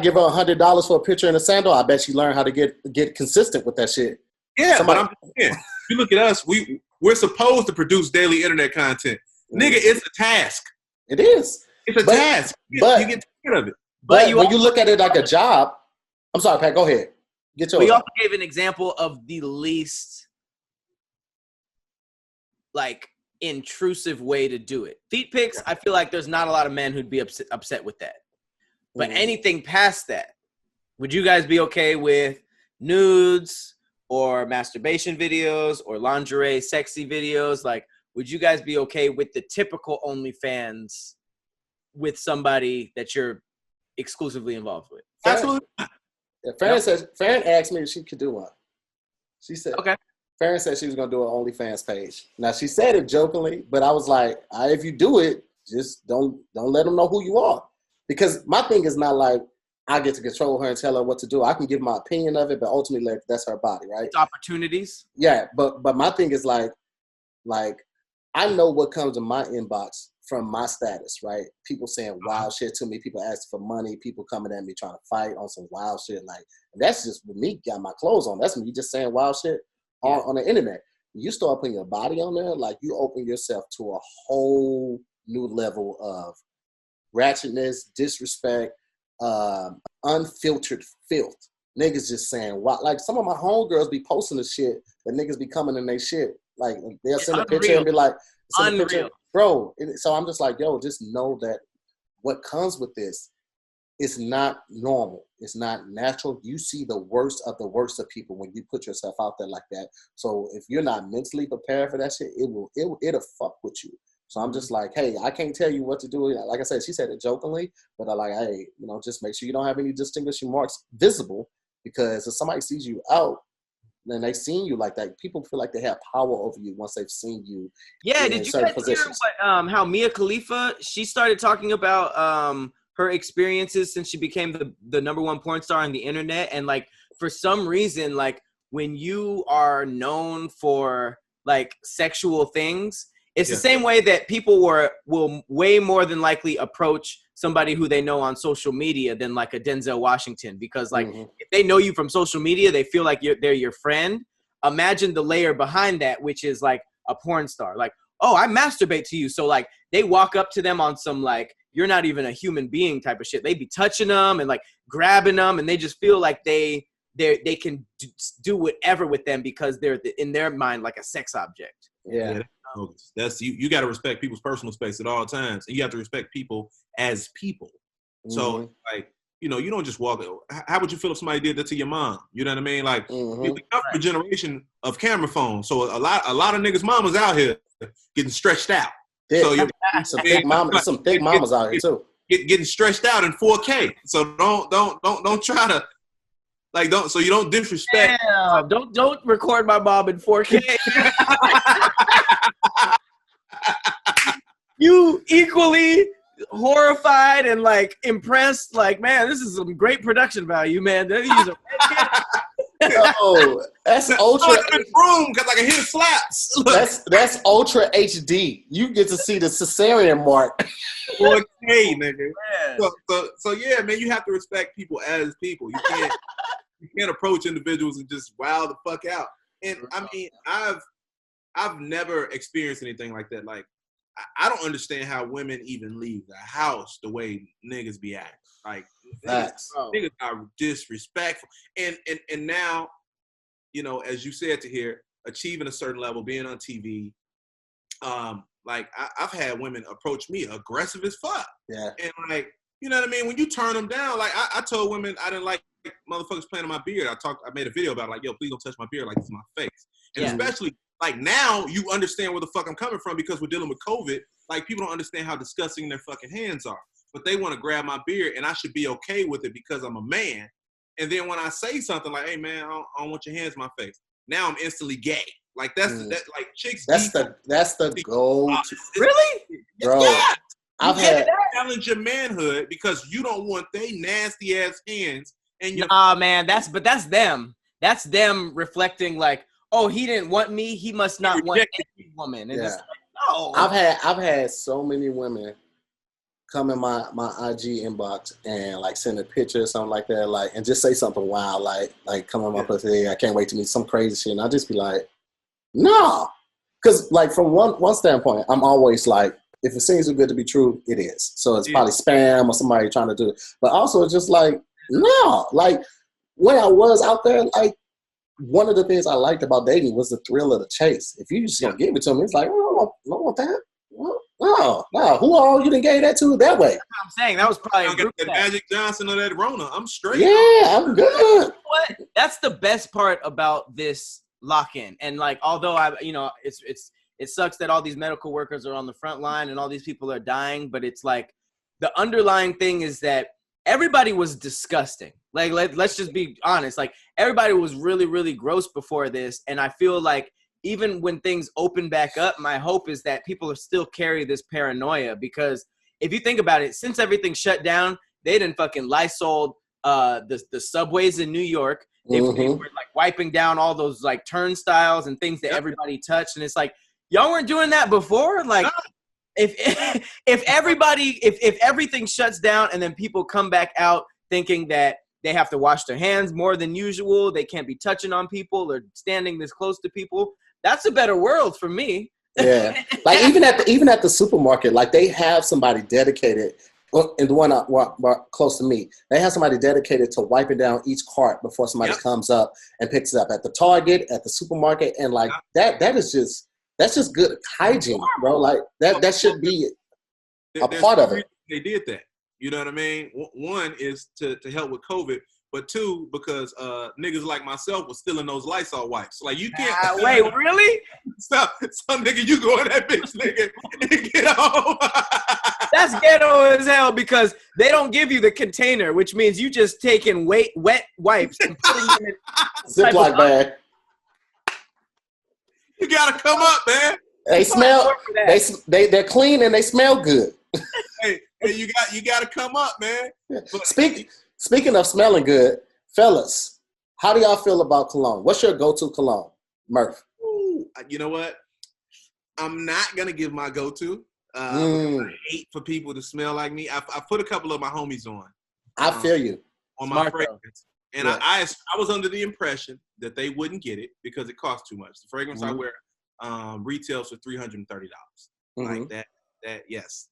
give her $100 for a picture in a sandal. I bet she learned how to get consistent with that shit. Yeah, but I'm just saying, you look at us. We're supposed to produce daily internet content. Nigga, it's a task. It is. It's a task. You get tired of it. But when you look at it like a job, I'm sorry, Pat. Go ahead. Get yours. We also gave an example of the least like intrusive way to do it. Feet pics. I feel like there's not a lot of men who'd be upset with that. But anything past that, would you guys be okay with nudes or masturbation videos or lingerie, sexy videos? Like, would you guys be okay with the typical OnlyFans with somebody that you're exclusively involved with? Absolutely. Farron asked me if she could do one. She said, okay. Farron said she was going to do an OnlyFans page. Now, she said it jokingly, but I was like, if you do it, just don't let them know who you are. Because my thing is not like I get to control her and tell her what to do. I can give my opinion of it, but ultimately that's her body, right? It's opportunities. Yeah, but my thing is like I know what comes in my inbox from my status, right? People saying wild shit to me, people asking for money, people coming at me trying to fight on some wild shit. Like, that's just with me got my clothes on. That's me just saying wild shit on the internet. You start putting your body on there, like you open yourself to a whole new level of ratchetness, disrespect, unfiltered filth. Niggas just saying, what? Like, some of my homegirls be posting the shit that niggas be coming in their shit. Like, they'll send a picture and be like, bro. So I'm just like, yo, just know that what comes with this is not normal. It's not natural. You see the worst of people when you put yourself out there like that. So if you're not mentally prepared for that shit, it'll fuck with you. So I'm just like, hey, I can't tell you what to do. Like I said, she said it jokingly, but I'm like, hey, just make sure you don't have any distinguishing marks visible, because if somebody sees you out, then they seen you like that. People feel like they have power over you once they've seen you. Yeah, did you guys hear how Mia Khalifa, she started talking about her experiences since she became the number one porn star on the internet, and like for some reason, like when you are known for like sexual things, it's the same way that people will way more than likely approach somebody who they know on social media than like a Denzel Washington, because like if they know you from social media, they feel like they're your friend. Imagine the layer behind that, which is like a porn star. Like, oh, I masturbate to you. So like they walk up to them on some like, you're not even a human being type of shit. They be touching them and like grabbing them, and they just feel like they can do whatever with them because they're in their mind like a sex object. Yeah. That's you got to respect people's personal space at all times, and you have to respect people as people. So like, you don't just walk. How would you feel if somebody did that to your mom? You know what I mean? Like, we come from a generation of camera phones, so a lot of niggas' mamas out here getting stretched out. Yeah. So some thick mamas out here too. Getting stretched out in 4K. So don't try to so you don't disrespect. Damn, don't record my mom in 4K. You equally horrified and like impressed, like, man, this is some great production value, man. They use a no, that's ultra. Room because I can hear slaps. That's ultra HD. You get to see the cesarean mark. 4K, nigga. So yeah, man, you have to respect people as people. You can't approach individuals and just wow the fuck out. And I mean, I've never experienced anything like that. Like, I don't understand how women even leave the house the way niggas be acting. Like, niggas are disrespectful. And now, as you said, Tahir, achieving a certain level, being on TV, like I've had women approach me aggressive as fuck. Yeah. And like, you know what I mean? When you turn them down, like I told women I didn't like motherfuckers playing on my beard. I made a video about it, like, yo, please don't touch my beard like this is my face. And especially like now you understand where the fuck I'm coming from, because we're dealing with COVID. Like, people don't understand how disgusting their fucking hands are. But they want to grab my beard, and I should be okay with it because I'm a man. And then when I say something like, "Hey man, I don't want your hands in my face," now I'm instantly gay. Like that's that like chicks. That's the goal. Really, bro. Yeah. I've had challenge your manhood because you don't want they nasty ass hands. And man, that's them. That's them reflecting like, oh, he didn't want me. He must not want any woman. And it's like, no. I've had so many women come in my IG inbox and like send a picture or something like that, like, and just say something wild, like come on my pussy. I can't wait to meet some crazy shit. And I'll just be like, no, because like from one standpoint, I'm always like, if it seems too good to be true, it is. So it's probably spam or somebody trying to do it. But also it's just like, no, like when I was out there, like one of the things I liked about dating was the thrill of the chase. If you just gonna give it to me, it's like, oh, I don't want that. No. Who all you done gave that to that way? That's what I'm saying. That was probably a group that Magic Johnson or that Rona. I'm straight. Yeah, I'm good. What? That's the best part about this lock-in. And like, although it sucks that all these medical workers are on the front line and all these people are dying, but it's like the underlying thing is that everybody was disgusting. Like, let's just be honest. Like, everybody was really, really gross before this. And I feel like even when things open back up, my hope is that people still carry this paranoia, because if you think about it, since everything shut down, they didn't fucking Lysol the subways in New York. They were like wiping down all those like turnstiles and things that everybody touched. And it's like, y'all weren't doing that before? Like, if everything shuts down and then people come back out thinking that they have to wash their hands more than usual, they can't be touching on people or standing this close to people, that's a better world for me. Yeah, like even at the supermarket, like they have somebody dedicated. And the one close to me, they have somebody dedicated to wiping down each cart before somebody comes up and picks it up at the Target, at the supermarket, and like that's just good hygiene, bro. Like that should be a part of it. They did that. You know what I mean? One is to help with COVID, but two, because niggas like myself was stealing those Lysol wipes. Like you can't. Wait, really? Some nigga, you go in that bitch, nigga, and get home. That's ghetto as hell, because they don't give you the container, which means you just taking wet wipes and putting them in Ziploc bag. You gotta come up, man. They smell. They're clean and they smell good. Hey, you gotta come up, man. But, speaking of smelling good, fellas, how do y'all feel about cologne? What's your go-to cologne, Murph? You know what? I'm not gonna give my go-to. I hate for people to smell like me. I put a couple of my homies on. I feel you. On my fragrance. And I was under the impression that they wouldn't get it because it costs too much. The fragrance I wear retails for $330. Like that, yes.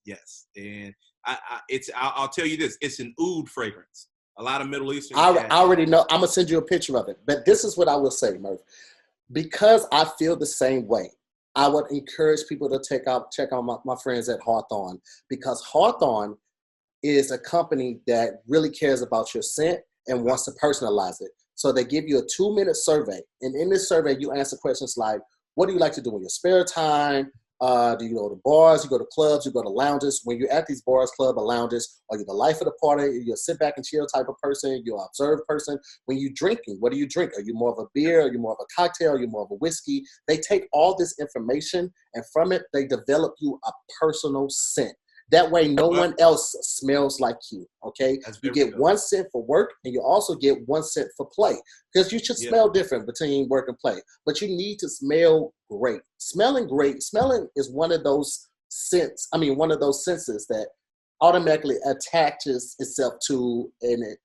And I'll tell you this, it's an oud fragrance. A lot of Middle Eastern. I already know. I'm gonna send you a picture of it. But this is what I will say, Murph. Because I feel the same way, I would encourage people to check out my friends at Hawthorne, because Hawthorne is a company that really cares about your scent and wants to personalize it. So they give you a 2-minute survey. And in this survey, you answer questions like, what do you like to do in your spare time? Do you go to bars? You go to clubs? You go to lounges? When you're at these bars, clubs, or lounges, are you the life of the party? You're a sit back and chill type of person? You're an observed person? When you're drinking, what do you drink? Are you more of a beer? Are you more of a cocktail? Are you more of a whiskey? They take all this information, and from it, they develop you a personal scent. That way, no one else smells like you, okay? You get one scent for work, and you also get one scent for play, because you should smell different between work and play. But you need to smell great. Smelling is one of those senses that automatically attaches itself to an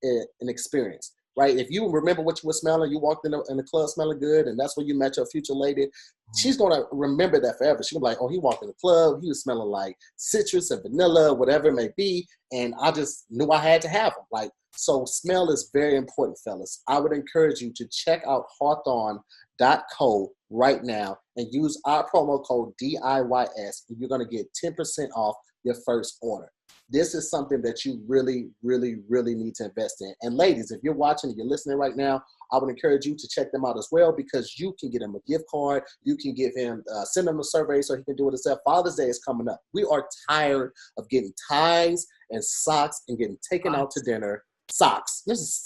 experience, right? If you remember what you were smelling, you walked in the club smelling good, and that's when you met your future lady, she's going to remember that forever. She's going to be like, oh, he walked in the club, he was smelling like citrus and vanilla, whatever it may be, and I just knew I had to have him. Like, so smell is very important, fellas. I would encourage you to check out hawthorne.co right now and use our promo code DIYS, and you're going to get 10% off your first order. This is something that you really, really, really need to invest in. And ladies, if you're watching and you're listening right now, I would encourage you to check them out as well, because you can get him a gift card. You can give him, send him a survey so he can do it himself. Father's Day is coming up. We are tired of getting ties and socks and getting taken out to dinner socks.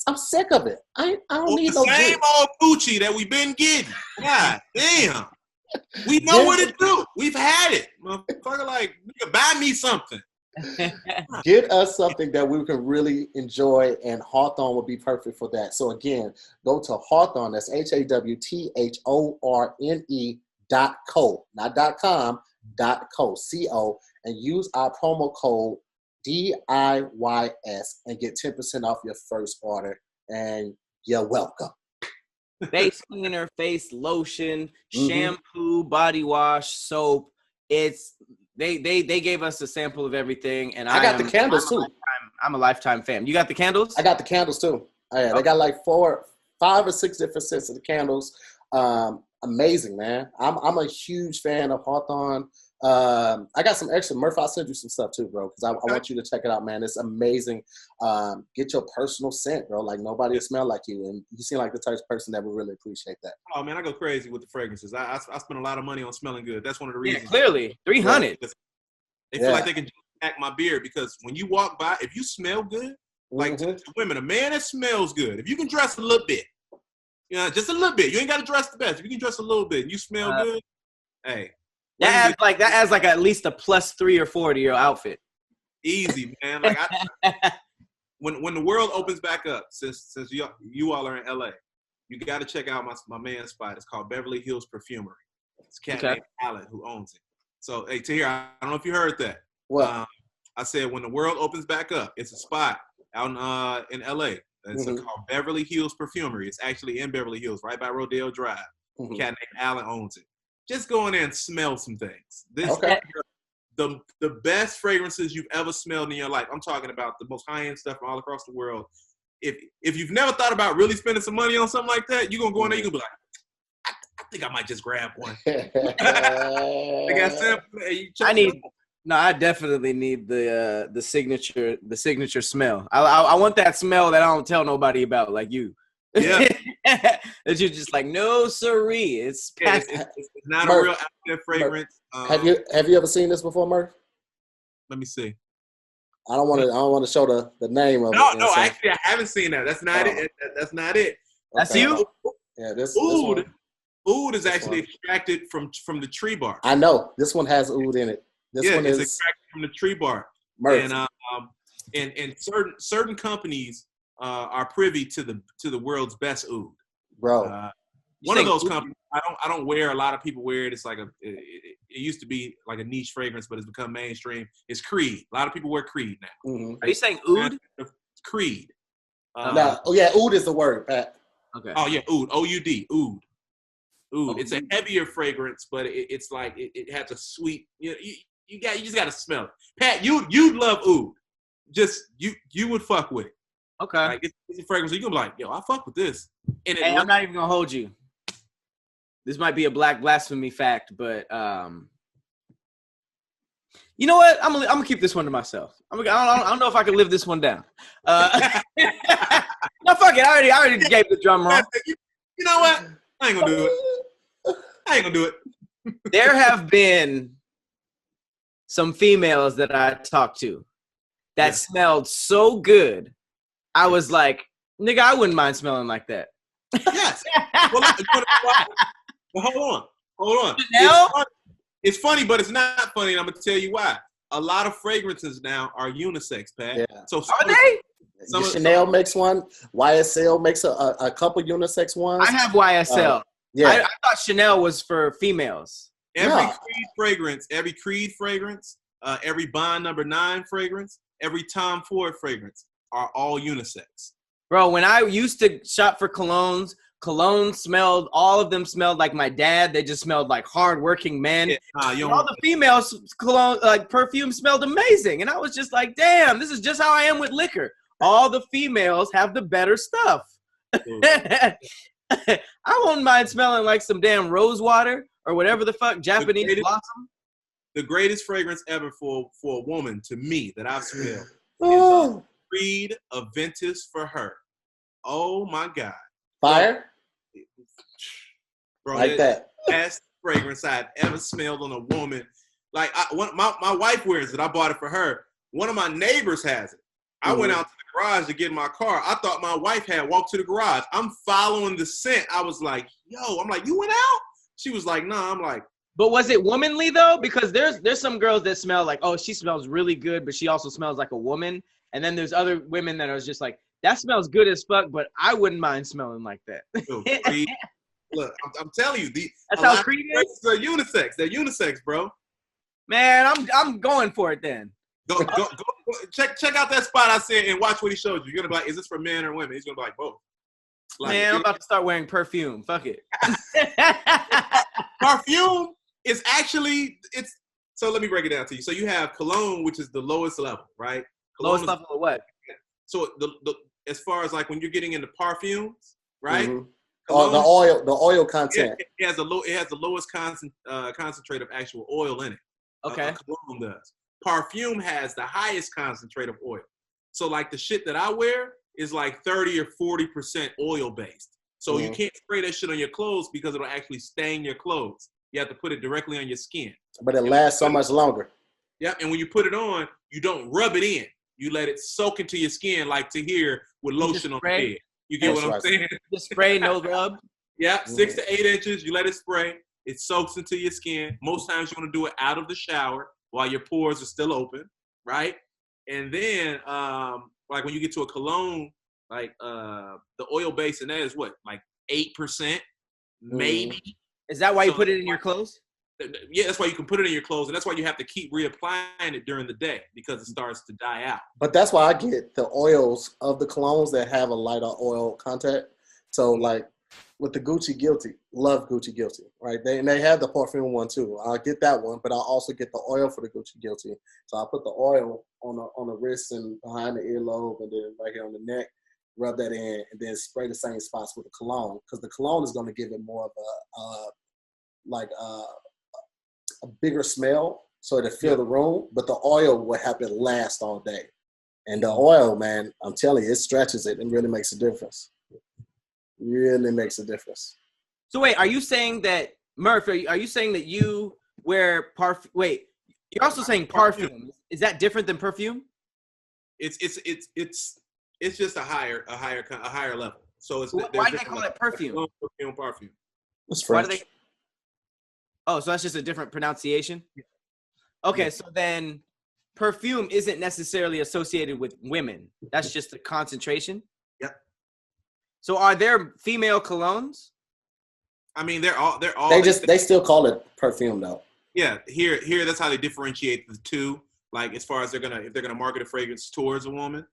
I'm sick of it. I don't need the no same old Gucci that we've been getting. God damn. We know what it do. We've had it. Motherfucker, like, nigga, buy me something. Get us something that we can really enjoy, and Hawthorne would be perfect for that. So again, go to Hawthorne, that's HAWTHORNE.co, not .com, .co, C-O, and use our promo code DIYS and get 10% off your first order, and you're welcome. Face cleaner, face lotion, shampoo, body wash, soap. It's they gave us a sample of everything, and I got the candles too. I'm a lifetime fan. You got the candles? I got the candles too. Oh, yeah, they got like 5 or 6 different sets of the candles. Amazing, man. I'm a huge fan of Hawthorne. I got some extra. Murph, I'll send you some stuff too, bro, because I want you to check it out, man. It's amazing. Get your personal scent, bro. Like, nobody will smell like you, and you seem like the type of person that would really appreciate that. Oh man, I go crazy with the fragrances. I spend a lot of money on smelling good. That's one of the reasons. Yeah, clearly, 300. They feel like they can hack my beard, because when you walk by, if you smell good, like to women, a man that smells good, if you can dress a little bit, just a little bit. You ain't got to dress the best. If you can dress a little bit and you smell good, hey. That adds like at least a +3 or 4 to your outfit. Easy, man. Like when the world opens back up, since you all are in LA, you got to check out my man's spot. It's called Beverly Hills Perfumery. It's a cat named Alan who owns it. So, hey, Tahir, I don't know if you heard that. What? I said when the world opens back up, it's a spot out in LA. It's called Beverly Hills Perfumery. It's actually in Beverly Hills, right by Rodeo Drive. A cat named Alan owns it. Just go in there and smell some things. The best fragrances you've ever smelled in your life. I'm talking about the most high-end stuff from all across the world. If you've never thought about really spending some money on something like that, you're going to go in there, you're going to be like, I think I might just grab one. They got samples. I definitely need the signature smell. I want that smell that I don't tell nobody about, like you. Yeah. That you're just like, no siree. It's not Murph, a real active fragrance. Have you ever seen this before, Murph? Let me see. I don't want to show the name of it. No, actually I haven't seen that. That's not it. That's not it. That's you? Yeah, oud. Oud is actually extracted from the tree bark. I know. This one has oud in it. This one is extracted from the tree bark. Murph. And certain companies are privy to the world's best oud. Bro. One of those companies, I don't wear. A lot of people wear it. It's like it used to be like a niche fragrance, but it's become mainstream. It's Creed. A lot of people wear Creed now. Are you saying oud? Creed. Oud is the word, Pat. Okay. Oh yeah, oud. O-U-D. Oud. Oh, it's a heavier fragrance, but it's like it has a sweet. You just gotta smell it. Pat, you'd love oud. Just you would fuck with it. Okay. Like it's a fragrance. You can be like, yo, I fuck with this. And I'm not even gonna hold you. This might be a black blasphemy fact, but you know what? I'm gonna keep this one to myself. I don't know if I can live this one down. No, fuck it. I already gave the drum roll. You know what? I ain't gonna do it. There have been some females that I talked to that smelled so good. I was like, nigga, I wouldn't mind smelling like that. Yes. Well, hold on. It's funny, but it's not funny, and I'm gonna tell you why. A lot of fragrances now are unisex, Pat. Yeah. So are they? Chanel makes one. YSL makes a couple unisex ones. I have YSL. I thought Chanel was for females. Every Creed fragrance, every Bond No. 9 fragrance, every Tom Ford fragrance are all unisex. Bro, when I used to shop for colognes all of them smelled like my dad. They just smelled like hardworking men. Yeah, all the females cologne, like perfume, smelled amazing. And I was just like, damn, this is just how I am with liquor. All the females have the better stuff. I won't mind smelling like some damn rose water or whatever the fuck, Japanese blossom. The greatest fragrance ever for a woman, to me, that I've smelled is Creed Aventus for Her. Oh my God. Fire? Bro, like that. Best fragrance I've ever smelled on a woman. Like my wife wears it. I bought it for her. One of my neighbors has it. I went out to the garage to get in my car. I thought my wife had walked to the garage. I'm following the scent. I was like, yo, I'm like, you went out? She was like, nah. I'm like, but was it womanly though? Because there's some girls that smell like, oh, she smells really good, but she also smells like a woman. And then there's other women that are just like, that smells good as fuck, but I wouldn't mind smelling like that. Look, I'm telling you, that's how Creed is. They're unisex. They're unisex, bro. Man, I'm going for it then. Go check out that spot I said and watch what he showed you. You're gonna be like, is this for men or women? He's gonna be like, both. Like, man, I'm about to start wearing perfume. Fuck it. Perfume is actually so let me break it down to you. So you have cologne, which is the lowest level, right? Lowest level of what? So the as far as like when you're getting into perfumes, right? Mm-hmm. The oil content. It has the lowest concentrate of actual oil in it. Okay. Cologne does. Perfume has the highest concentrate of oil. So like the shit that I wear is like 30 or 40% oil based. So you can't spray that shit on your clothes because it'll actually stain your clothes. You have to put it directly on your skin. But it lasts so much longer. Yeah, and when you put it on, you don't rub it in. You let it soak into your skin like Tahir with lotion on the head. You get what I'm saying? Just spray, no rub. Yeah, 6 to 8 inches. You let it spray. It soaks into your skin. Most times you want to do it out of the shower while your pores are still open, right? And then, like when you get to a cologne, like the oil base in that is what, like 8%, maybe. Is that why you put it in your clothes? Yeah, that's why you can put it in your clothes, and that's why you have to keep reapplying it during the day because it starts to die out. But that's why I get the oils of the colognes that have a lighter oil content. So like with the Gucci Guilty, love Gucci Guilty, right? They have the perfume one too. I'll get that one, but I'll also get the oil for the Gucci Guilty. So I'll put the oil on the wrist and behind the earlobe and then right here on the neck, rub that in, and then spray the same spots with the cologne because the cologne is going to give it more of a bigger smell so it'll fill the room, but the oil will have it last all day. And the oil, man, I'm telling you, it stretches it and really makes a difference. Really makes a difference. So wait, are you saying that, Murph, are you saying that you wear perfume? Wait, you're also saying perfume. Is that different than perfume? It's just a higher level. So it's why do they call it perfume? Perfume. It's French. Why do they? Oh, so that's just a different pronunciation? Yeah. Okay, so then perfume isn't necessarily associated with women. That's just the concentration? Yep. So are there female colognes? I mean, they're all they still call it perfume though. Yeah, here that's how they differentiate the two. Like as far as if they're gonna market a fragrance towards a woman,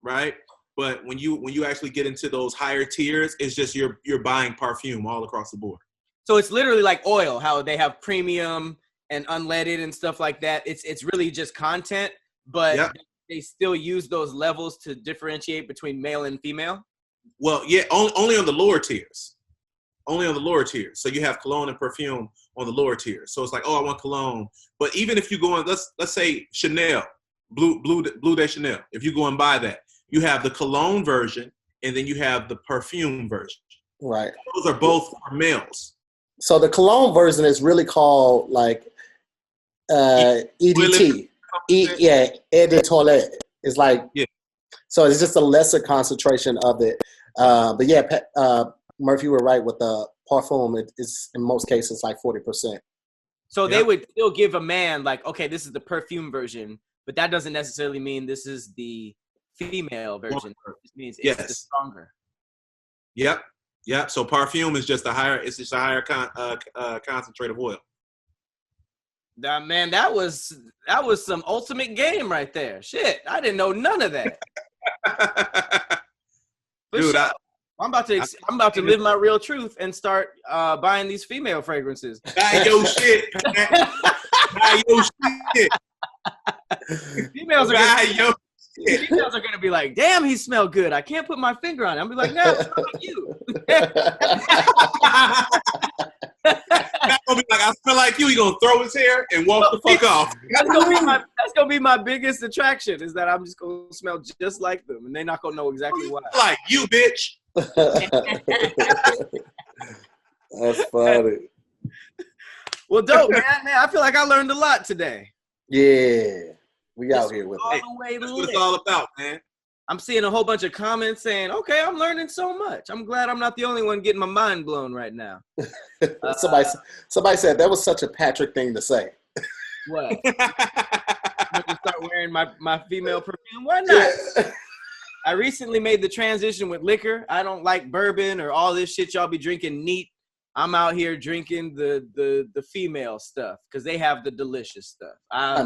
right? But when you actually get into those higher tiers, it's just you're buying perfume all across the board. So it's literally like oil, how they have premium and unleaded and stuff like that. It's really just content, but they still use those levels to differentiate between male and female? Well, yeah, only on the lower tiers. Only on the lower tiers. So you have cologne and perfume on the lower tiers. So it's like, oh, I want cologne. But even if you go on, let's say Chanel, Blue de Chanel. If you go and buy that, you have the cologne version and then you have the perfume version. Right. Those are both for males. So the cologne version is really called like EDT. Eau de toilette. It's like, so it's just a lesser concentration of it. But yeah, Murph, you were right with the parfum. It's in most cases like 40%. So they would still give a man like, okay, this is the perfume version, but that doesn't necessarily mean this is the female version. It just means it's the stronger. Yep. Yeah, so perfume is just a higher concentrate of oil. Man, that was some ultimate game right there. Shit, I didn't know none of that. Dude, I'm about to live my real truth and start buying these female fragrances. Buy your shit. Buy your shit. Females are gonna be like, damn, he smelled good. I can't put my finger on it. I'm gonna be like, no, it's not you. Guy's gonna be like, I smell like you. He gonna throw his hair and walk the fuck off. That's gonna be my biggest attraction is that I'm just gonna smell just like them, and they're not gonna know exactly why. Like you, bitch. That's funny. Well, dope, man. I feel like I learned a lot today. Yeah. We out here with it. That's what it's all about, man. I'm seeing a whole bunch of comments saying, okay, I'm learning so much. I'm glad I'm not the only one getting my mind blown right now. Somebody said that was such a Patrick thing to say. What? I'm gonna start wearing my female perfume? Why not? Yeah. I recently made the transition with liquor. I don't like bourbon or all this shit y'all be drinking neat. I'm out here drinking the female stuff because they have the delicious stuff. I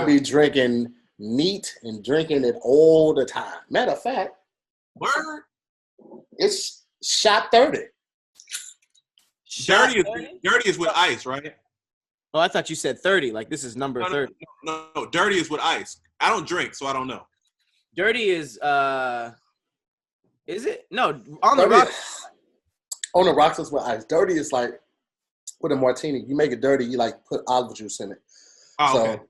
be drinking neat and drinking it all the time. Matter of fact, word, it's shot 30. Dirty is with ice, right? Oh, I thought you said 30. Like this is number 30. No, dirty is with ice. I don't drink, so I don't know. Dirty is it? No, on the rocks. On the rocks is with ice. Dirty is like with a martini. You make it dirty, you like put olive juice in it. Oh, okay.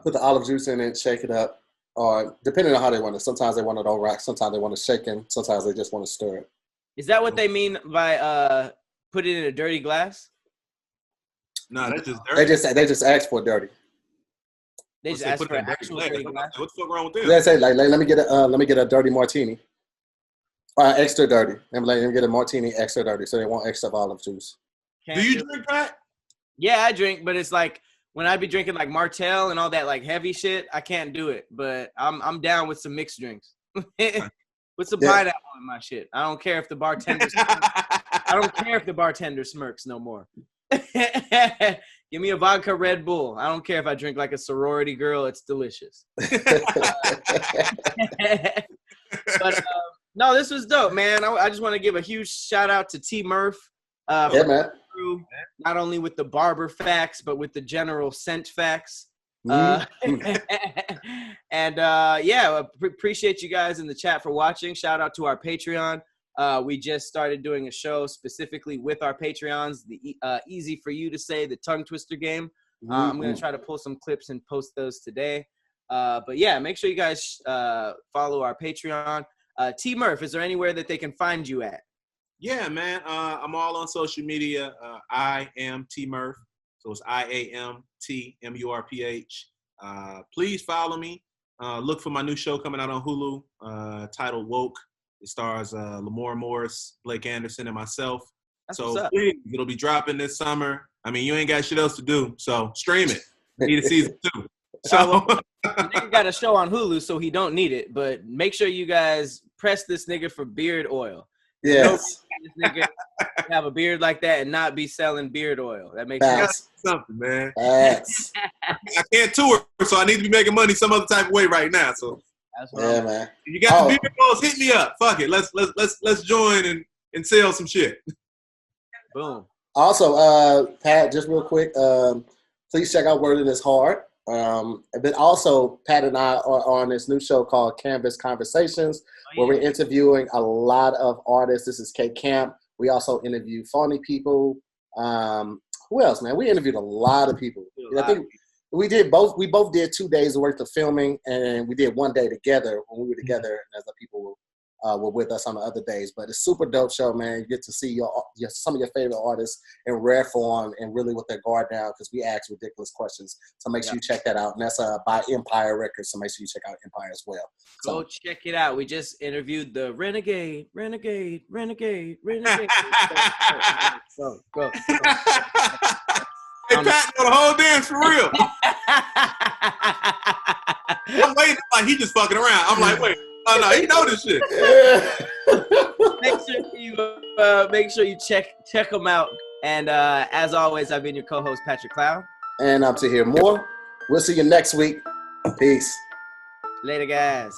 Put the olive juice in it, shake it up, or depending on how they want it. Sometimes they want it on rocks, sometimes they want it shaken, sometimes they just want to stir it. Is that what they mean by put it in a dirty glass? No, that's just dirty. They just ask for dirty. They just ask for an actual dirty glass. What the fuck wrong with this? They say like let me get a dirty martini. Extra dirty. And let them get a martini extra dirty, so they want extra olive juice. Do you drink that? Yeah, I drink, but it's like when I be drinking like Martell and all that like heavy shit, I can't do it. But I'm down with some mixed drinks. With some pineapple in my shit. I don't care if the bartender smirks no more. Give me a vodka Red Bull. I don't care if I drink like a sorority girl. It's delicious. But no, this was dope, man. I just want to give a huge shout out to T Murph. Man. Not only with the barber facts, but with the general scent facts. Appreciate you guys in the chat for watching. Shout out to our Patreon. We just started doing a show specifically with our Patreons, the Easy For You to Say, the tongue twister game. I'm going to try to pull some clips and post those today. But yeah, make sure you guys follow our Patreon. T Murph, is there anywhere that they can find you at? Yeah, man. I'm all on social media. I am T Murph. So it's IAMTMURPH. Please follow me. Look for my new show coming out on Hulu titled Woke. It stars Lamora Morris, Blake Anderson, and myself. So please, it'll be dropping this summer. I mean, you ain't got shit else to do, so stream it. Need a season 2. So nigga got a show on Hulu, so he don't need it. But make sure you guys press this nigga for beard oil. Yes. This nigga have a beard like that and not be selling beard oil. That makes something, man. I can't tour, so I need to be making money some other type of way right now. So that's what man. If you got the beard oils, hit me up. Fuck it. Let's join and sell some shit. Boom. Also, Pat, just real quick, please check out Wording is Hard. But also, Pat and I are on this new show called Canvas Conversations, where we're interviewing a lot of artists. This is K Camp. We also interview funny people. Who else, man? We interviewed a lot of people. I think we both did 2 days worth of filming, and we did 1 day together when we were together as the people were with us on the other days. But it's a super dope show, man. You get to see some of your favorite artists in rare form and really with their guard down, because we ask ridiculous questions. So make sure you check that out. And that's by Empire Records, so make sure you check out Empire as well. Go check it out. We just interviewed the Renegade. So go. Hey, Pat, know the whole dance for real. I'm waiting like he just fucking around. I'm like, wait. Oh no, he know this shit. Make sure you check them out. And as always, I've been your co-host Patrick Cloud. And I'm Tahir Moore. We'll see you next week. Peace. Later, guys.